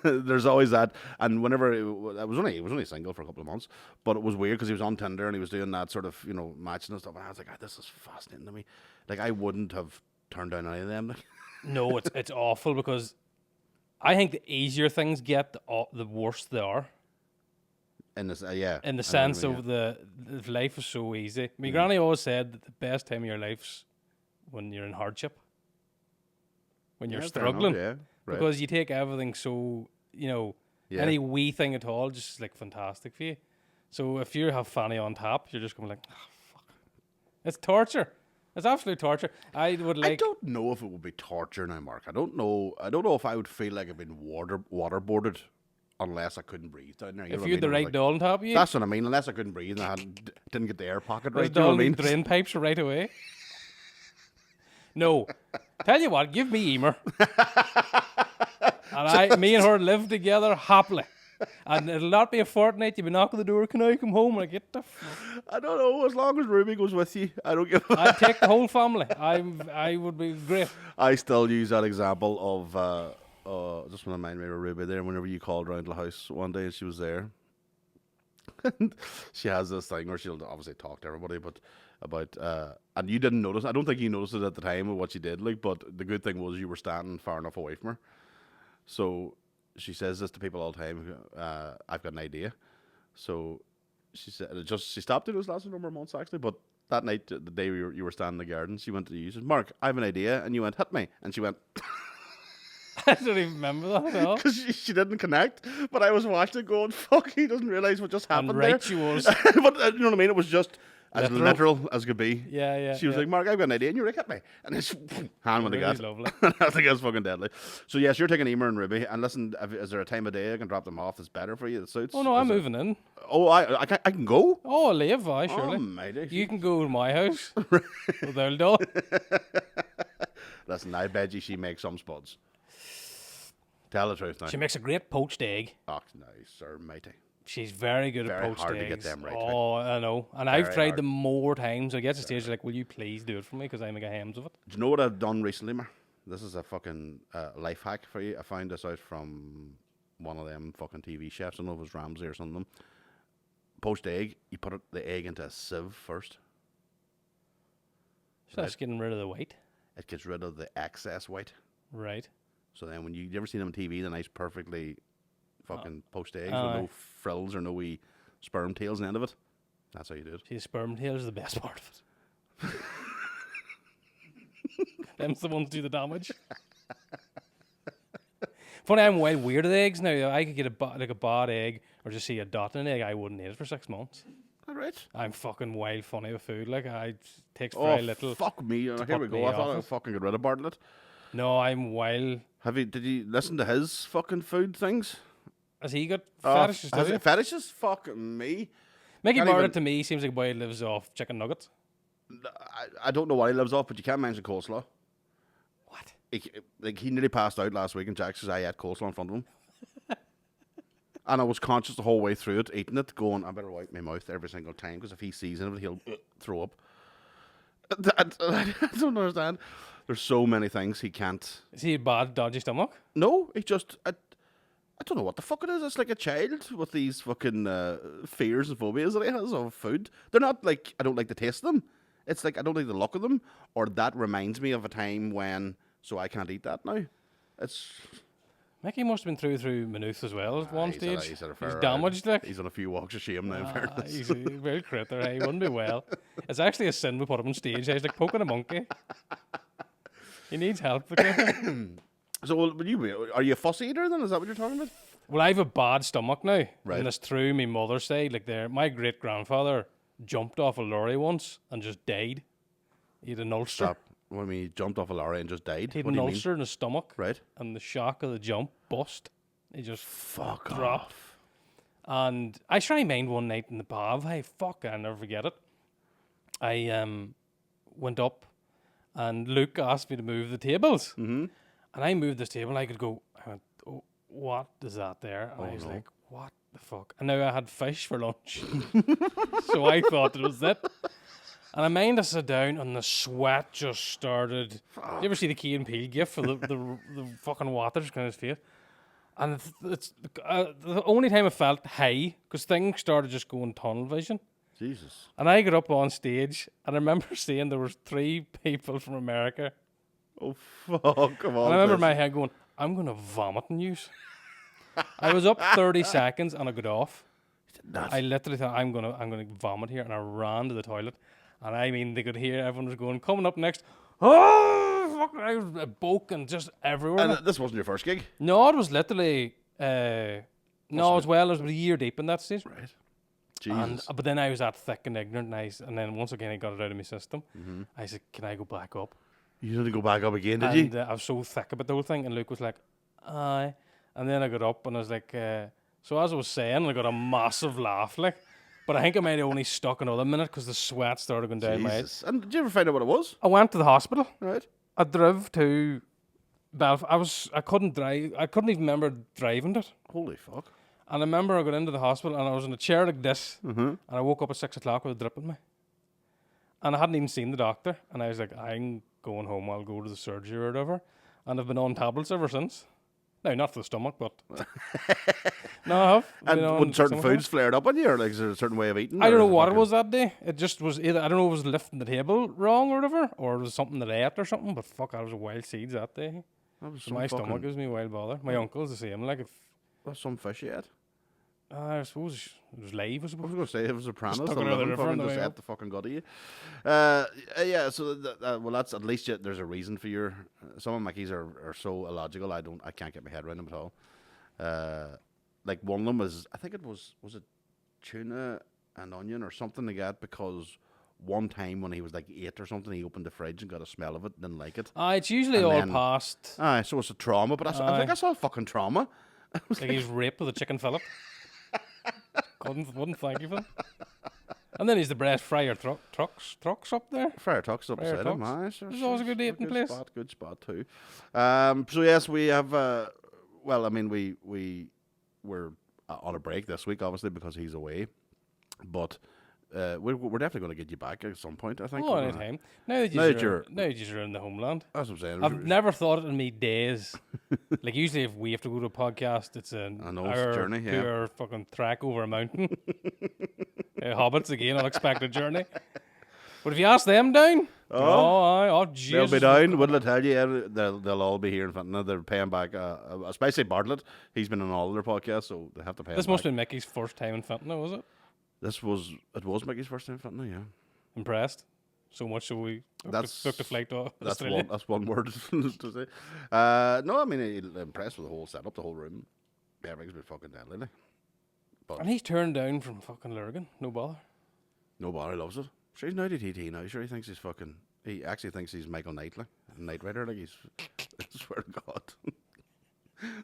there's always that. And whenever he was only single for a couple of months, but it was weird because he was on Tinder and he was doing that sort of matching and stuff. And I was like, this is fascinating to me. Like I wouldn't have turned down any of them. No, it's awful because. I think the easier things get, the worse they are. In this, yeah. In the sense of the life is so easy. My granny always said that the best time of your life's when you're in hardship, when you're struggling, right. Because you take everything so any wee thing at all, just like fantastic for you. So if you have fanny on top, you're just going like, oh, fuck, it's torture. It's absolute torture. I don't know if it would be torture now, Mark. I don't know if I would feel like I've been waterboarded unless I couldn't breathe down there. If you had the right doll on top of you. That's what I mean. Unless I couldn't breathe and I didn't get the air pocket right. Doll drain pipes right away. No. Tell you what, give me Emer. And me and her live together happily. And it'll not be a fortnight. You'll be knocking the door. Can I come home? And I get the fuck. I don't know. As long as Ruby goes with you, I don't give a I'd take the whole family. I would be great. I still use that example of just want to remind me of Ruby there. Whenever you called around the house one day and she was there, and she has this thing where she'll obviously talk to everybody, but about and you didn't notice. I don't think you noticed it at the time of what she did. Like, but the good thing was you were standing far enough away from her. So she says this to people all the time. I've got an idea. So she said she stopped doing this last number of months actually, but that night, the day you were standing in the garden, she went to you. She said, "Mark, I have an idea," and you went, "Hit me," and she went. I don't even remember that at all. Because she didn't connect, but I was watching it going, "Fuck, he doesn't realize what just happened And right there." she was. But you know what I mean? It was just as literal as could be. Yeah. She was like, "Mark, I've got an idea," and you were like, "Hit me," and then hand went Really again. lovely. I think it's fucking deadly. So yes, you're taking Emer and Ruby, and listen, is there a time of day I can drop them off that's better for you? That suits? Oh no, I'm moving in. Oh, I can go. Oh, I'll leave, surely. Almighty. You can go to my house with Eldol. Listen, I bet you she makes some spuds. Tell the truth now. She makes a great poached egg. Oh, nice, sir, mighty. She's very good Very at poached hard eggs. to get them right. Oh, I know. And I've Very tried hard. them more times. I get to the stage like, will you please do it for me? Because I make a hams of it. Do you know what I've done recently, Mar? This is a fucking life hack for you. I found this out from one of them fucking TV chefs. I don't know if it was Ramsay or something. Poached egg, you put the egg into a sieve first. So that's getting rid of the white. It gets rid of the excess white. Right. So then when you ever seen them on TV, the nice perfectly fucking poached eggs with aye. no frills or no wee sperm tails in the end of it. That's how you do it. See, the sperm tail is the best part of it. Them's the ones do the damage. Funny, I'm wild weird at eggs now. I could get a bad egg or just see a dot in an egg. I wouldn't eat it for 6 months. All right. I'm fucking wild funny with food. Like, it takes Oh, very little. fuck me. Here put we me go. I thought off I it. fucking got rid of Bartlett. No, I'm wild. Did you listen to his fucking food things? Has he got fetishes? Has Does he? fetishes? Fuck me. Mickey Can't Bartlett even- to me seems like a boy who lives off chicken nuggets. I don't know what he lives off, but you can't mention coleslaw. What? He nearly passed out last week, and Jack says I had coleslaw in front of him. And I was conscious the whole way through it, eating it, going, I better wipe my mouth every single time, because if he sees it, he'll throw up. I don't understand. There's so many things he can't. Is he a bad, dodgy stomach? No, he just. I don't know what the fuck it is. It's like a child with these fucking fears and phobias that he has of food. They're not like, I don't like the taste of them. It's like, I don't like the look of them. Or that reminds me of a time when, so I can't eat that now. It's. Mickey must have been through Maynooth as well at one stage. He's Damaged, like. He's on a few walks of shame now, in fairness. He's a real critter. He wouldn't do well. It's actually a sin we put him on stage. He's like poking a monkey. He needs help. So, are you a fussy eater then? Is that what you're talking about? Well, I have a bad stomach now. Right. And it's through my mother's side. Like, my great grandfather jumped off a lorry once and just died. He had an ulcer. Stop. What do you mean? He jumped off a lorry and just died? He had What an do you mean? ulcer in his stomach. Right. And the shock of the jump bust. He just Fuck dropped. off. And I tried mind one night in the pub. Hey, fuck, I'll never forget it. I went up and Luke asked me to move the tables. Mm-hmm. And I moved this table and I went, oh, what is that there? And I was like, what the fuck? And now I had fish for lunch. So I thought it was it. And I mind I sat down and the sweat just started. You ever see the Key and Peele gif for the fucking water just coming out of his face? And it's the only time I felt high, because things started just going tunnel vision. Jesus. And I got up on stage, and I remember seeing there was 3 people from America. Oh, fuck. Come on. And I remember Chris. my head going, I'm going to vomit in yous. I was up 30 seconds, and I got off. Nuts. I literally thought, I'm gonna vomit here, and I ran to the toilet. And I mean, they could hear everyone was going, coming up next. Oh, fuck, I was a boke and just everywhere. And this wasn't your first gig? No, it was literally, no, as well, it was about a year deep in that stage. Right. And, Jesus. but then I was that thick and ignorant, and then once again I got it out of my system. I said, can I go back up? You had to go back up again, did And you? I was so thick about the whole thing, and Luke was like, aye. And then I got up, and I was like, so as I was saying, I got a massive laugh, like. But I think I might have only stuck another minute because the sweat started going down my head. Jesus. And did you ever find out what it was? I went to the hospital. Right. I drove to Belfast. I couldn't drive. I couldn't even remember driving it. Holy fuck. And I remember I got into the hospital and I was in a chair like this. Mm-hmm. And I woke up at 6 o'clock with a drip in me. And I hadn't even seen the doctor. And I was like, I'm going home. I'll go to the surgery or whatever. And I've been on tablets ever since. No, not for the stomach, but no, I have. And when certain foods flared up on you, or like is there a certain way of eating? I don't know what it was that day. It just was either, I don't know if it was lifting the table wrong or whatever, or it was something that I ate or something. But fuck, I was wild seeds that day. That was So my stomach gives me wild bother. My uncle's the same. Like if That's some fish you ate. I suppose it was live. I I was suppose. going to say it was Sopranos. Stuck The it out of the living river fucking on the just way ate up. the fucking gut of you. Yeah. So well, that's at least there's a reason for your. Some of Mickey's are so illogical. I can't get my head around them at all. Like one of them was, I think it was it tuna and onion or something like that, because one time when he was like 8 or something, he opened the fridge and got a smell of it, didn't like it. It's usually And all then- past. So it's a trauma, but I think I saw a fucking trauma. Like he's raped with a chicken fillet. Wouldn't thank you for that. And then he's the breast fryer trucks up there. Fire Talks up Fire beside him. Talks. Aye, This is always a good eating place. Good spot too. So yes, we have. Well, I mean, we were on a break this week, obviously because he's away, but we're definitely going to get you back at some point. I think. Oh, anytime. Now that you're in the homeland. That's what I'm saying. I've never thought it in me days. Like usually, if we have to go to a podcast, it's an I know, hour, it's a journey, yeah. 2 hour fucking trek over a mountain. Hobbits again, unexpected journey. But if you ask them down, Jesus, They'll be down. What'll I tell you? They'll all be here in Fintona. They're paying back, especially Bartlett. He's been on all their podcasts, so they have to pay. This him must back. have been Mickey's first time in Fintona, was it? It was Mickey's first time in Fintona, yeah. Impressed. So much so we booked a flight to Australia. That's one word to say. No, I mean, impressed with the whole setup, the whole room. Everything's been fucking deadly. Like. And he's turned down from fucking Lurgan. No bother. Nobody loves it. Sure, he's 90 now. Sure, he thinks he's fucking. He actually thinks he's Michael Knight, like Knight Rider. Like he's. I swear to God.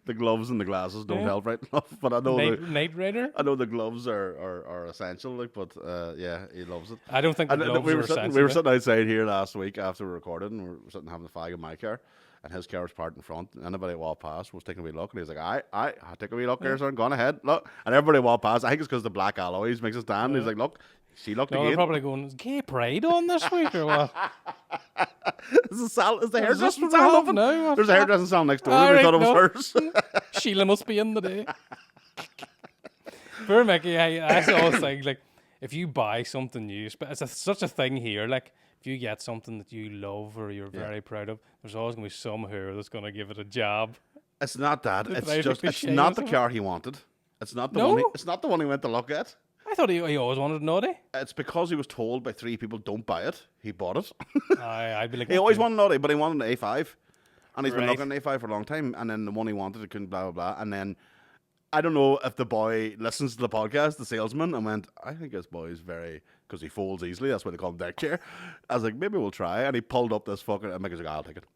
The gloves and the glasses don't help right enough, but I know Knight Rider. I know the gloves are essential, like, but yeah, he loves it. I don't think the gloves we are were essential. we were sitting outside here last week after we recorded, and we were sitting having a fag in my car, and his car was parked in front. Anybody that walked past was taking a wee look, and he was like, "I take a wee look there, son. Go on ahead, look." And everybody walked past. I think it's because the black alloys makes it stand. He's like, "Look, she looked No, again." they're probably going, is gay pride on this week or what? Is the hairdressing what we salon have open? now? There's a hairdressing salon next door. All We right, thought it no. was hers. Sheila must be in the day. Poor Mickey, I always think, like, if you buy something new, it's such a thing here, like, if you get something that you love or you're very proud of, there's always going to be some who that's going to give it a jab. It's not that. The It's driver just. It's cliche, not the isn't it? car he wanted. It's not the No? one. It's not the one he went to look at. I thought he always wanted naughty. It's because he was told by 3 people, "Don't buy it." He bought it. I'd be like, He always wanted naughty, but he wanted an A5, and he's been Right. looking at an A5 for a long time. And then the one he wanted, he couldn't. Blah blah blah. And then I don't know if the boy listens to the podcast, the salesman, and went, "I think this boy is very," because he folds easily. That's why they call him Deckchair. I was like, maybe we'll try. And he pulled up this fucking. And Mickey's like, "I'll take it."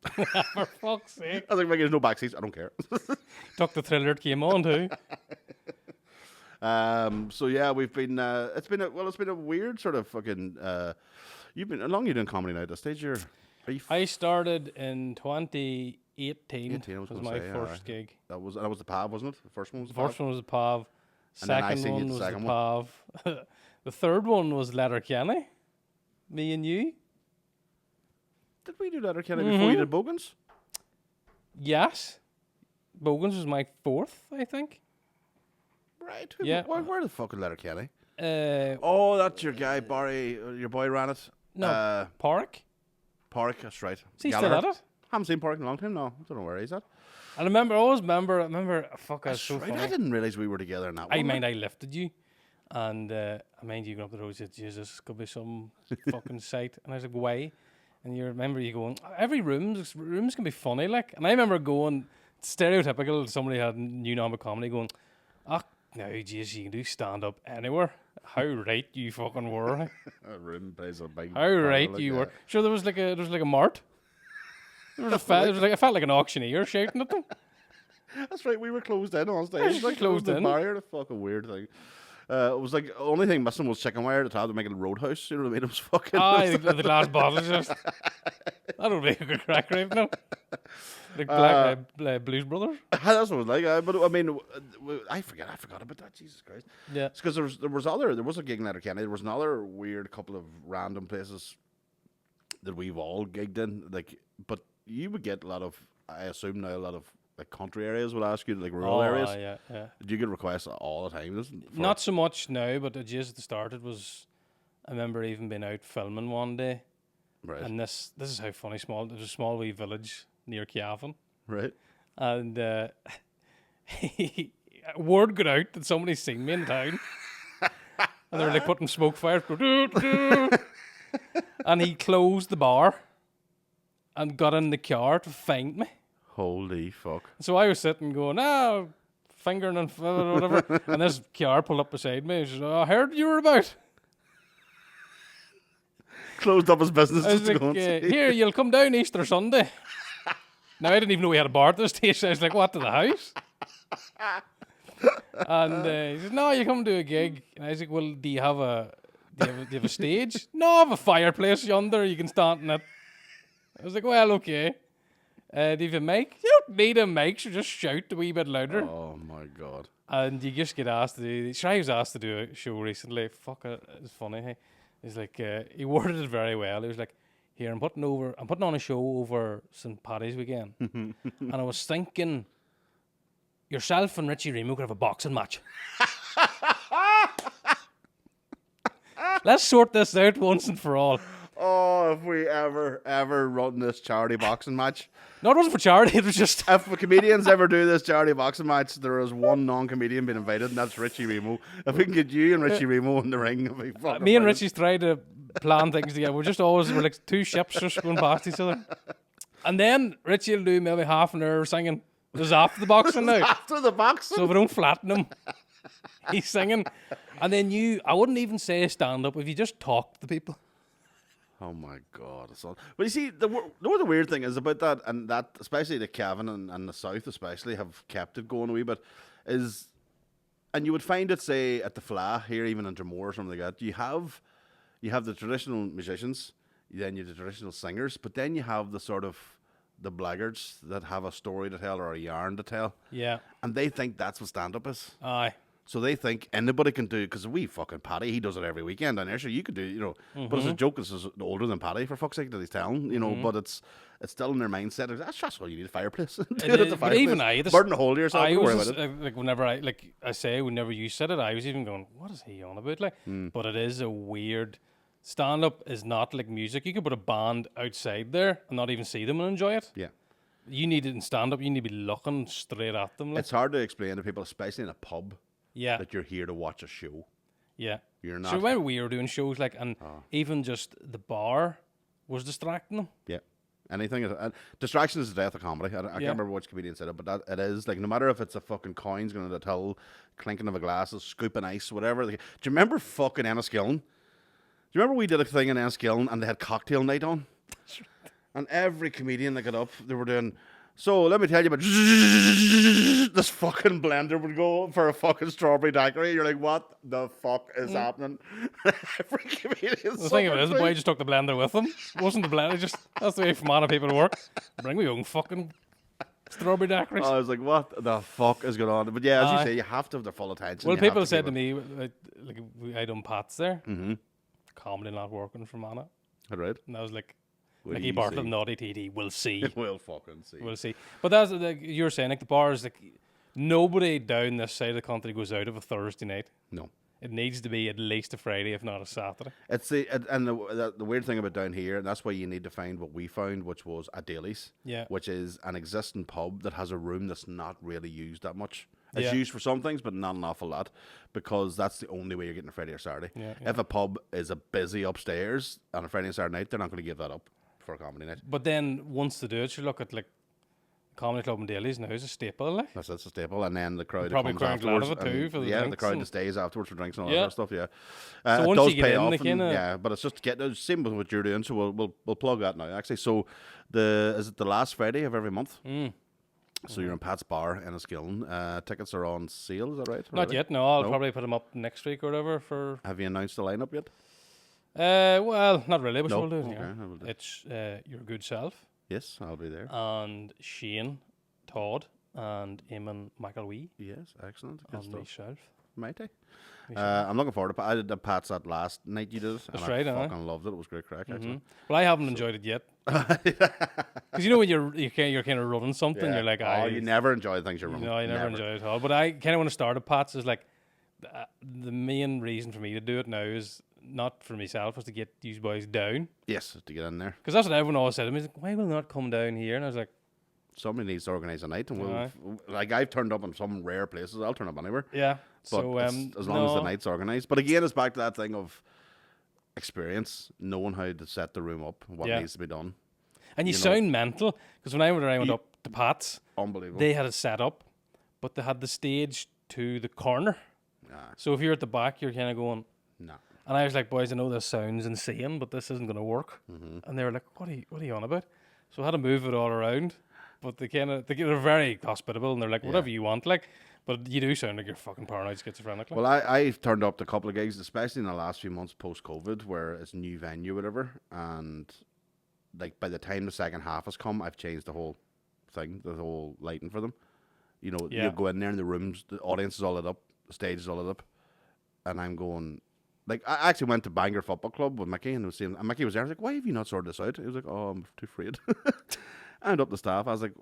for fuck's sake. I was like, "Mickey, there's no back seats. I don't care." Took the thriller it came on too. So yeah, we've been. It's been a weird sort of fucking. You've been. How long are you doing comedy now? At this stage, are you? I started in 2018. 18, I was was gonna my say, first aye. gig. That was the PAV, wasn't it? The first one was the First PAV? one was a PAV. And then I Second seen you one at the was the second PAV. The third one was Letterkenny. Me and you. Did we do Letterkenny before you did Bogans? Yes. Bogans was my fourth, I think. Right. Yeah. Where the fuck is Letterkenny? Uh, Oh, that's your guy, Barry. Your boy ran it. no, Park. Park, that's right. Is he still Gallagher. at it? Haven't seen Park in a long time. No, I don't know where he's at. I always remember. Fuck, I was That's so right. funny. I didn't realise we were together in that I one. mind I lifted you, and I mind you going up the road and said, Jesus, this could be some fucking sight. And I was like, why? And you remember you going, every rooms can be funny, like. And I remember going, stereotypical, somebody had new number comedy going, no, jeez, you can do stand-up anywhere. How right you fucking were. Like. A room plays a big. How part right of it, you yeah. were. Sure, there was like a mart. There was I felt like an auctioneer shouting at them. That's right. We were closed in on stage. Closed the in. barrier. A fucking weird thing. It was like the only thing missing was chicken wire at the top to make it a roadhouse. You know what I mean? It was fucking. The glass bottles just. That would be a good crack right now. Like Blues Brothers. That's what it was like. But I mean, I forgot about that. Jesus Christ. Yeah. It's because there was a gig in Letterkenny. There was another weird couple of random places that we've all gigged in. Like, but you would get a lot of. I assume now a lot of like country areas would ask you, like rural areas. Yeah. Do you get requests all the time? Not so much now, but just at the start it was. I remember even being out filming one day, Right. and this is how funny. There's a small wee village near Cavan, Right. and word got out that somebody's seen me in town, and they were like putting smoke fires, and he closed the bar, and got in the car to find me. Holy fuck. So I was sitting going, fingering and whatever. And this car pulled up beside me. He says, I heard you were about. Closed up his business I was just to like, go and see. here, you'll come down Easter Sunday. Now, I didn't even know we had a bar at this station. I was like, what, to the house? And he says, no, you come to a gig. And I was like, well, do you have a stage? No, I have a fireplace yonder. You can stand in it. I was like, well, okay. Do you have a mic? You don't need a mic, so just shout a wee bit louder. Oh my god. And you just get asked to do. Sure, I was asked to do a show recently. Fuck it, it's funny. Hey, he's like, he worded it very well. He was like, "Here, I'm putting on a show over St. Paddy's weekend, and I was thinking, yourself and Richie Remo could have a boxing match. Let's sort this out once and for all." Oh, if we ever run this charity boxing match. No, it wasn't for charity. It was just. If the comedians ever do this charity boxing match, there is one non-comedian being invited, and that's Richie Remo. If we can get you and Richie Remo in the ring, it'll be fucking Me and brilliant. Richie's tried to plan things together. We're like two ships just going past each other. And then Richie will do maybe half an hour singing. This is after the boxing now. After the boxing? So if we don't flatten him, he's singing. And then I wouldn't even say stand up if you just talk to the people. Oh my god! But you see, the weird thing is about that, and that especially the Cavan and the South especially have kept it going a wee bit, is, and you would find it say at the Fla here, even in Dromore or something like that. You have the traditional musicians, then you have the traditional singers, but then you have the sort of the blackguards that have a story to tell or a yarn to tell. Yeah. And they think that's what stand up is. Aye. So they think anybody can do, because we fucking Paddy, he does it every weekend down there, so you could do, but it's a joke, this is older than Paddy, for fuck's sake, that he's telling, but it's still in their mindset, that's just all you need, a fireplace. Do it at the fireplace. But even burn the hole to yourself, I don't worry was about it. like whenever whenever you said it, I was even going, what is he on about? Like, but it is a weird, stand-up is not like music. You could put a band outside there and not even see them and enjoy it. Yeah. You need it in stand-up, you need to be looking straight at them. Like. It's hard to explain to people, especially in a pub, Yeah. that you're here to watch a show. Yeah. You're not. So when we were doing shows, even just the bar was distracting them. Yeah. Anything. Distraction is the death of comedy. I can't remember which comedian said it, but it is. Like, no matter if it's a fucking coins going to the till, clinking of a glasses, scooping ice, whatever. Do you remember fucking Enniskillen? Do you remember we did a thing in Enniskillen and they had cocktail night on? And every comedian that got up, they were doing... So let me tell you about this fucking blender would go for a fucking strawberry daiquiri. You're like, what the fuck is happening? Every comedian. The thing of it is, the boy just took the blender with him. It wasn't the blender, that's the way Fermanagh people work. Bring me own fucking strawberry daiquiris. I was like, what the fuck is going on? But yeah, as you say, you have to have their full attention. Well, You have people said to give me, like I done Pats there, comedy not working for Fermanagh. it. Right. And I was like, What do Nicky you Bartlett, see? naughty TD, we'll see. We'll fucking see. We'll see. But that's like you were saying, like the bars, like nobody down this side of the country goes out of a Thursday night. No. It needs to be at least a Friday, if not a Saturday. It's and the weird thing about down here, and that's why you need to find what we found, which was a Daly's, which is an existing pub that has a room that's not really used that much. It's used for some things, but not an awful lot, because that's the only way you're getting a Friday or Saturday. If a pub is a busy upstairs on a Friday and Saturday night, they're not going to give that up for a comedy night. But then once they do it, you look at like Comedy Club and Daly's now is a staple. Like. That's a staple, and then the crowd Probably that quite comes glad of afterwards. it too for the the drinks crowd and- that stays afterwards for drinks and all that sort of stuff. So it once does you get pay in, off. they kinda- Yeah, but it's just same with what you're doing. So we'll plug that now. Actually, so is it the last Friday of every month? So you're in Pat's Bar in Enniskillen. Tickets are on sale, is that right? Not already? yet. No, I'll No? probably put them up next week or whatever. For Have you announced the lineup yet? well, not really. But No. we'll do it. Okay, Yeah. I will do. It's your good self Yes, I'll be there. and Shane, Todd, and Eamon McElwee Yes, excellent. Good and stuff. myself. Mighty. Myself. I'm looking forward to it. I did the Pat's that last night you did it. That's and right, I aye. fucking loved it. It was great crack, actually. Well, I haven't enjoyed it yet because you know when you're kind of running something, you're like, you never enjoy the things you're running. No, I never enjoy it at all. But I kind of want to start at Pat's. Is like the main reason for me to do it now is not for myself, is to get these boys down. Yes, to get in there. Because that's what everyone always said to me. Like, why will they not come down here? And I was like, Somebody needs to organise a night, and Aye. like I've turned up in some rare places. I'll turn up anywhere, yeah. but So as long as the no. night's organised. But again, it's back to that thing of experience, knowing how to set the room up, what Yeah. needs to be done. And you know- sound mental because when I went up to Pat's, Unbelievable. they had it set up, but they had the stage to the corner. Nah, So if you're at the back, you're kind of going. nah. And I was like, boys, I know this sounds insane, but this isn't going to work. Mm-hmm. And they were like, what are you on about? So I had to move it all around. But they're very hospitable, and they're like, whatever you want, like. But you do sound like you're fucking paranoid schizophrenic. Like. Well, I've turned up to a couple of gigs, especially in the last few months post-COVID, where it's a new venue, whatever, and like by the time the second half has come, I've changed the whole thing, the whole lighting for them. You know, Yeah. you go in there and the rooms, the audience is all lit up, the stage is all lit up, and I'm going. Like, I actually went to Bangor Football Club with Mickey, and Mickey was there. I was like, "Why have you not sorted this out?" He was like, "Oh, I'm too afraid." I went up the staff. I was like,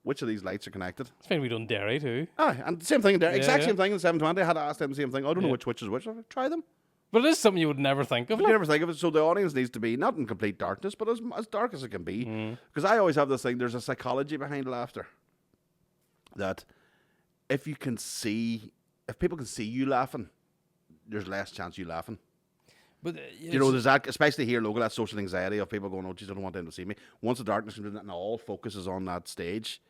"Which of these lights are connected?" It's fine we done Derry too. Aye, and same thing in there. Yeah, Exact yeah. same thing in 720. I had to ask them the same thing. I don't know Yeah. which is which. I was like, try them. But it is something you would never think of. You Like. never think of it. So the audience needs to be not in complete darkness, but as dark as it can be. Mm. Because I always have this thing. There's a psychology behind laughter. That if people can see you laughing, there's less chance you laughing. But You know, there's that, especially here local, that social anxiety of people going, "Oh, geez, I don't want them to see me." Once the darkness comes in and all focus is on that stage,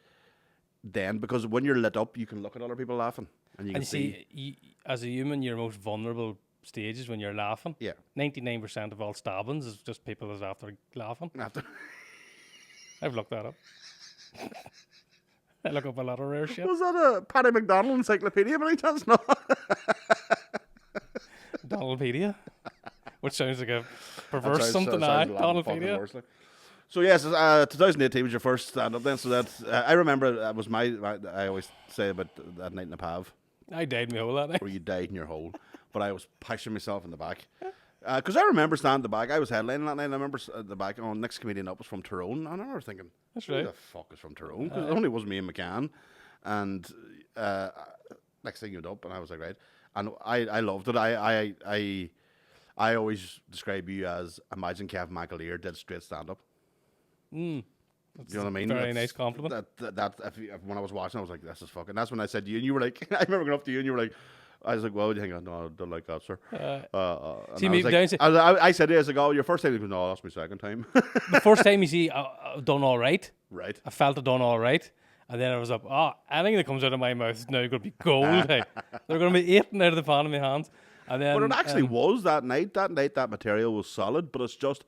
then because when you're lit up, you can look at other people laughing and you can and you see, as a human, your most vulnerable stage is when you're laughing. Yeah. 99% of all stabbings is just people that's after laughing. After I've looked that up. I look up a lot of rare shit. was that a Paddy McDonald encyclopedia? By any chance? No. Donaldpedia, which sounds like a That perverse sounds- something. sounds a lot fucking Donaldpedia. worse, like. So yes, 2018 was your first stand-up then. So that I remember that was my I always say about that night in the Pav I died my whole that night. where you died in your hole, but I was pushing myself in the back. Because I remember standing at the back. I was headlining that night. And I remember at the back. Oh, next comedian up was from Tyrone. And I remember thinking, That's who right. the fuck is from Tyrone? Because it only was me and McCann. And next thing you'd up, and I was like, right. And I loved it. I always describe you as imagine Kevin McAleer did straight stand up. Mm. You know what I mean? Very nice compliment. When I was watching, I was like, this is fucking. That's when I said to you, and you were like, I remember going up to you, and you were like, I was like, well, hang on, no, I don't like that, sir. And See I me was like, down. I said, yes, I go, your first time. He goes, no, that's my second time. The first time you see I've done all right, Right. I felt I done all right, and then I was up. Anything that comes out of my mouth is now going to be gold. Hey. They're going to be eating out of the palm of my hands. And then, But it actually was that night. That night, that material was solid. But it's just,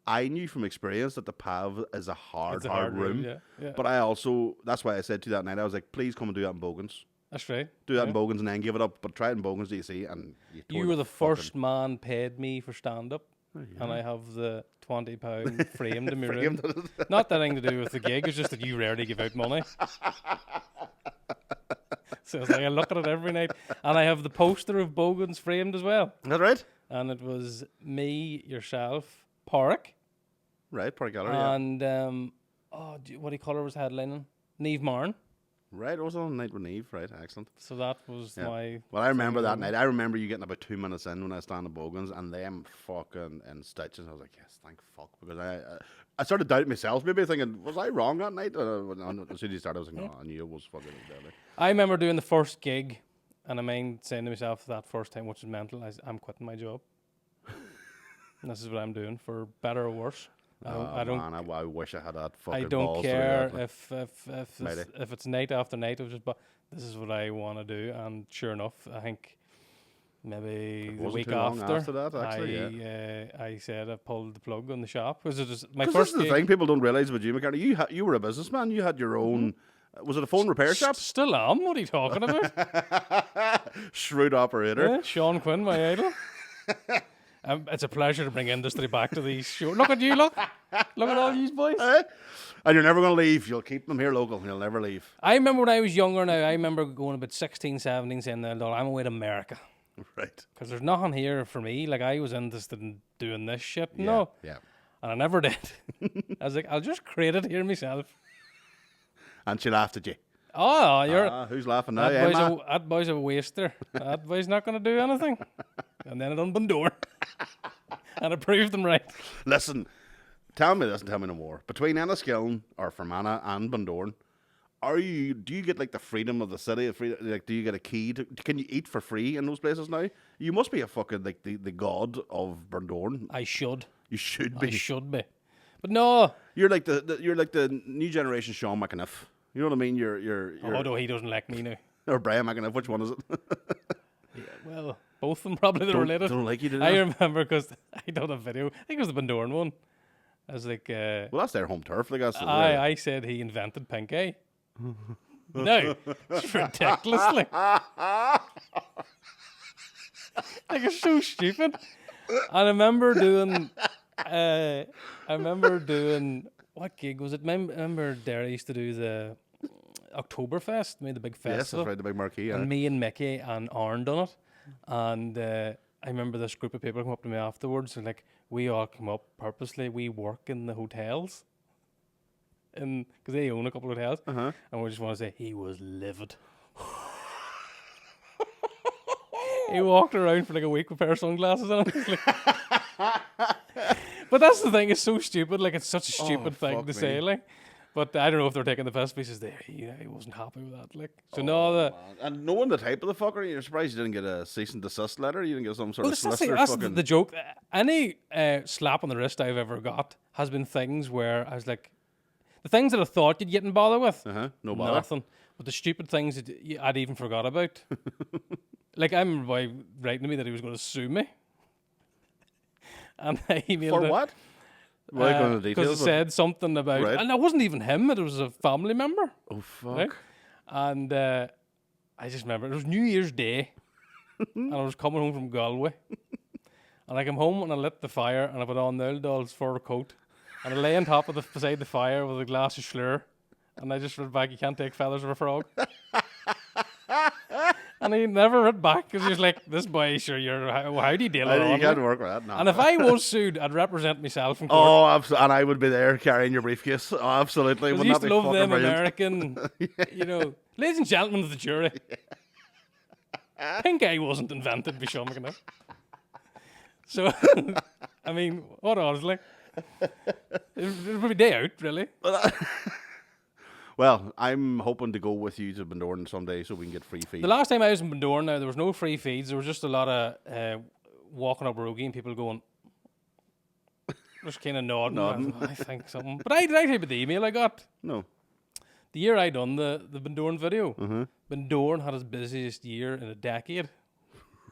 I knew from experience that the Pav is a hard room. Yeah. But I also, that's why I said to you that night, I was like, please come and do that in Bogans. That's right. Do that Yeah. in Bogans and then give it up. But try it in Bogans, do you see? And You were the first man paid me for stand up, and I have the £20 framed in my room. Not that anything to do with the gig, it's just that you rarely give out money. So I was like, I look at it every night. And I have the poster of Bogans framed as well. Is that right? And it was me, yourself, Porrick, Right, Park Gallery, yeah. and what do you call her was headlining? Neve Marn. Right, it was on the night with Eve. Right, excellent. So that was Yeah. my. Well, I remember that night. I remember you getting about 2 minutes in when I was standing at Bogans and them fucking in stitches. I was like, yes, thank fuck. Because I started doubting myself, maybe thinking, was I wrong that night? As soon as you started, I was like, no, I knew it was fucking deadly. I remember doing the first gig, and I mind saying to myself that first time, which is mental, I'm quitting my job. And this is what I'm doing, for better or worse. I don't. Man, I wish I had that fucking I don't balls to do care that, like. if it's night after night. It was just, but this is what I want to do, and sure enough, I think maybe the wasn't week too long after, after that, actually, I said I pulled the plug on the shop. Was it just my 'Cause first this is the gig? thing people don't realise about you, McCartney. You were a businessman. You had your own Was it a phone repair shop? Still am. What are you talking about? Shrewd operator. Yeah, Sean Quinn, my idol. It's a pleasure to bring industry back to these shows. Look at you, look. Look at all these boys. And you're never going to leave. You'll keep them here local. You'll never leave. I remember when I was younger now, I remember going about 16, 17, saying, I'm away to America. Right. Because there's nothing here for me. Like, I was interested in doing this shit. Yeah, No. Yeah. And I never did. I was like, I'll just create it here myself. And she laughed at you. Oh, you're... Who's laughing now? That boy's a waster. That boy's not going to do anything. And then it opened the door. And it proved them right. Listen, tell me this and tell me no more. Between Enniskillen or Fermanagh and Bundoran, do you get like the freedom of the city? Like, do you get a key? Can you eat for free in those places now? You must be a fucking like the god of Bundoran. I should. You should be. I should be. But no. You're like the new generation Sean McAniff. You know what I mean? You're Oh no, he doesn't like me now. or Brian McAniff. Which one is it? Yeah, well, both of them probably they're related. Don't like you, do I they? remember because I done a video. I think it was the Bundoran one. I was like, well, that's their home turf. Like that's I said he invented pink eye. No, it's ridiculous. Like it's so stupid. And I remember doing what gig was it? I remember Derry used to do the Oktoberfest, made the big festival. Yes, that's right, the big marquee. Yeah. And me and Mickey and Aaron done it. And I remember this group of people come up to me afterwards and like, we all come up purposely. We work in the hotels. Because they own a couple of hotels. And we just want to say, he was livid. He walked around for like a week with a pair of sunglasses on. But that's the thing, it's so stupid. Like, it's such a stupid thing to say. Like, but I don't know if they're taking the piss pieces there. He wasn't happy with that. Like, so man. And knowing the type of the fucker, you're surprised you didn't get a cease and desist letter. You didn't get some sort of solicitor. That's the joke. Any slap on the wrist I've ever got has been things where I was like, the things that I thought you'd get in bother with, no bother. nothing. But the stupid things that I'd even forgot about. Like, I remember boy writing to me that he was going to sue me. And I emailed For what? Because it said something about, Right. and it wasn't even him, it was a family member. Oh, fuck. Right? And I just remember, it was New Year's Day, and I was coming home from Galway. And I came home and I lit the fire, and I put on the old doll's fur coat. And I lay on top of beside the fire with a glass of Schlur. And I just wrote back, you can't take feathers of a frog. And he never wrote back because he was like, this boy, sure, how do you deal with You it? can't work with that. No. And if I was sued, I'd represent myself in court. Oh, and I would be there carrying your briefcase. Oh, absolutely. I Wouldn't used that to be love fucking them brilliant? American, ladies and gentlemen of the jury. Pink eye wasn't invented by Sean McAniff. So, I mean, what odds, like? It would be day out, really. Well, I'm hoping to go with you to Bundoran someday so we can get free feed. The last time I was in Bundoran, now there was no free feeds. There was just a lot of walking up Rogie and people going, just kind of nodding. I think something. But I type of the email I got. No. The year I done the Bundoran video, Bundoran had his busiest year in a decade.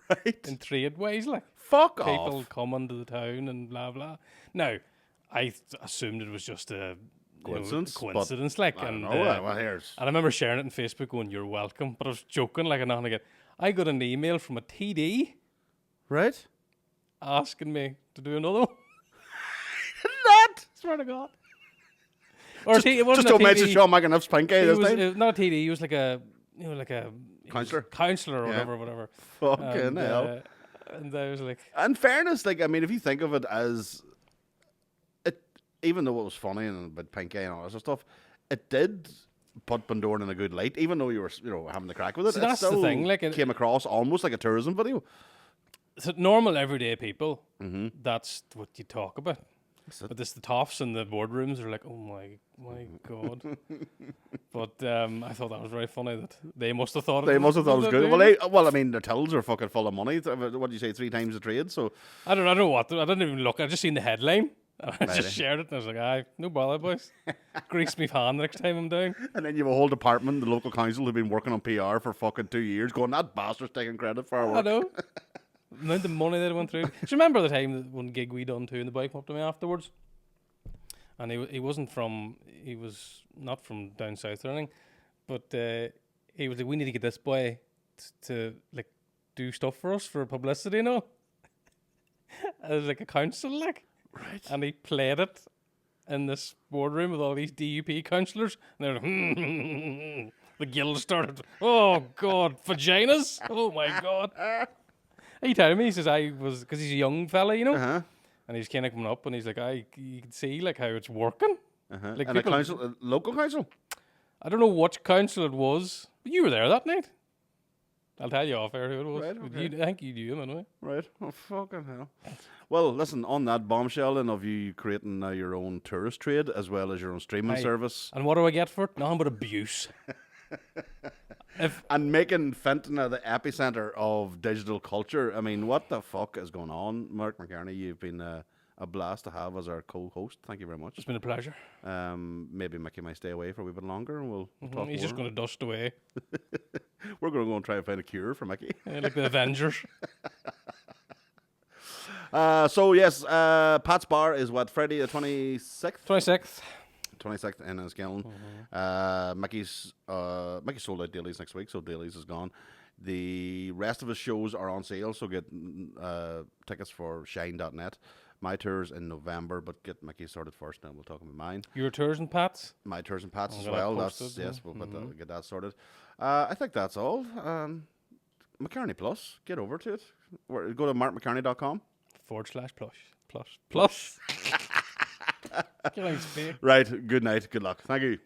Right. In trade-wise, like. Fuck People off. coming to the town and blah, blah. Now, I assumed it was just a coincidence, like. I don't And, know. Well, here's... and I remember sharing it on Facebook going, you're welcome. But I was joking like and again. I got an email from a TD Right? asking me to do another one. Not! Swear to God. Or it Just wasn't don't a mention TD. Sean McAniff's pink eye It this was time. not a TD. He was like a, Counsellor? Counselor or Yeah. whatever. Fucking hell. And I was like, In fairness, like, I mean, if you think of it as... Even though it was funny and about pink eye and all that sort of stuff, it did put Bundoran in a good light, even though you were, having the crack with it. So it that's the still thing, like, came across almost like a tourism video. so normal everyday people, that's what you talk about. it. But this the toffs in the boardrooms are like, oh my God. But I thought that was very funny that they must have thought They must have thought it was good. Well, I mean, their tills are fucking full of money. What do you say, 3 times the trade? So I don't know what. I didn't even look. I just seen the headline. I Right. just shared it and I was like, aye, no bother, boys. Grease me hand next time I'm down. And then you have a whole department, the local council, who've been working on PR for fucking 2 years, going, that bastard's taking credit for our I work. know. The amount of money they went through. Do you remember the time that one gig we done too and the boy came up to me afterwards? And he was not from down south or anything, but he was like, we need to get this boy to like do stuff for us for publicity, you know. As like a council, like. Right. And he played it in this boardroom with all these DUP councillors. And they're like, the guild started, oh, God, vaginas? Oh, my God. He told me, he says, because he's a young fella, you know? Uh-huh. And he's kind of coming up and he's like, you can see like how it's working. Uh-huh. Like and a local council? I don't know which council it was, but you were there that night. I'll tell you off air who it was. Right, okay. I think you knew him anyway. Right. Oh, fucking hell. Well, listen, on that bombshell then of you creating your own tourist trade as well as your own streaming service. And what do I get for it? Nothing but abuse. And making Fintona the epicenter of digital culture. I mean, what the fuck is going on? Mark McCarney, you've been a blast to have as our co-host. Thank you very much. It's been a pleasure. Maybe Mickey might stay away for a wee bit longer and we'll talk He's more. just going to dust away. We're going to go and try and find a cure for Mickey. Like the Avengers. So, yes, Pat's Bar is what, Friday the 26th? 26th. 26th in Enniskillen. Mickey's sold out dailies next week, so dailies is gone. The rest of his shows are on sale, so get tickets for shine.net. My tour's in November, but get Mickey sorted first, and we'll talk about mine. Your tours and Pats? My tours and Pats I'm as gonna well. post That's it, yes, we'll get that sorted. I think that's all. McCarney Plus, get over to it. Go to markmccarney.com. /plus. Plus. Right, good night, good luck. Thank you.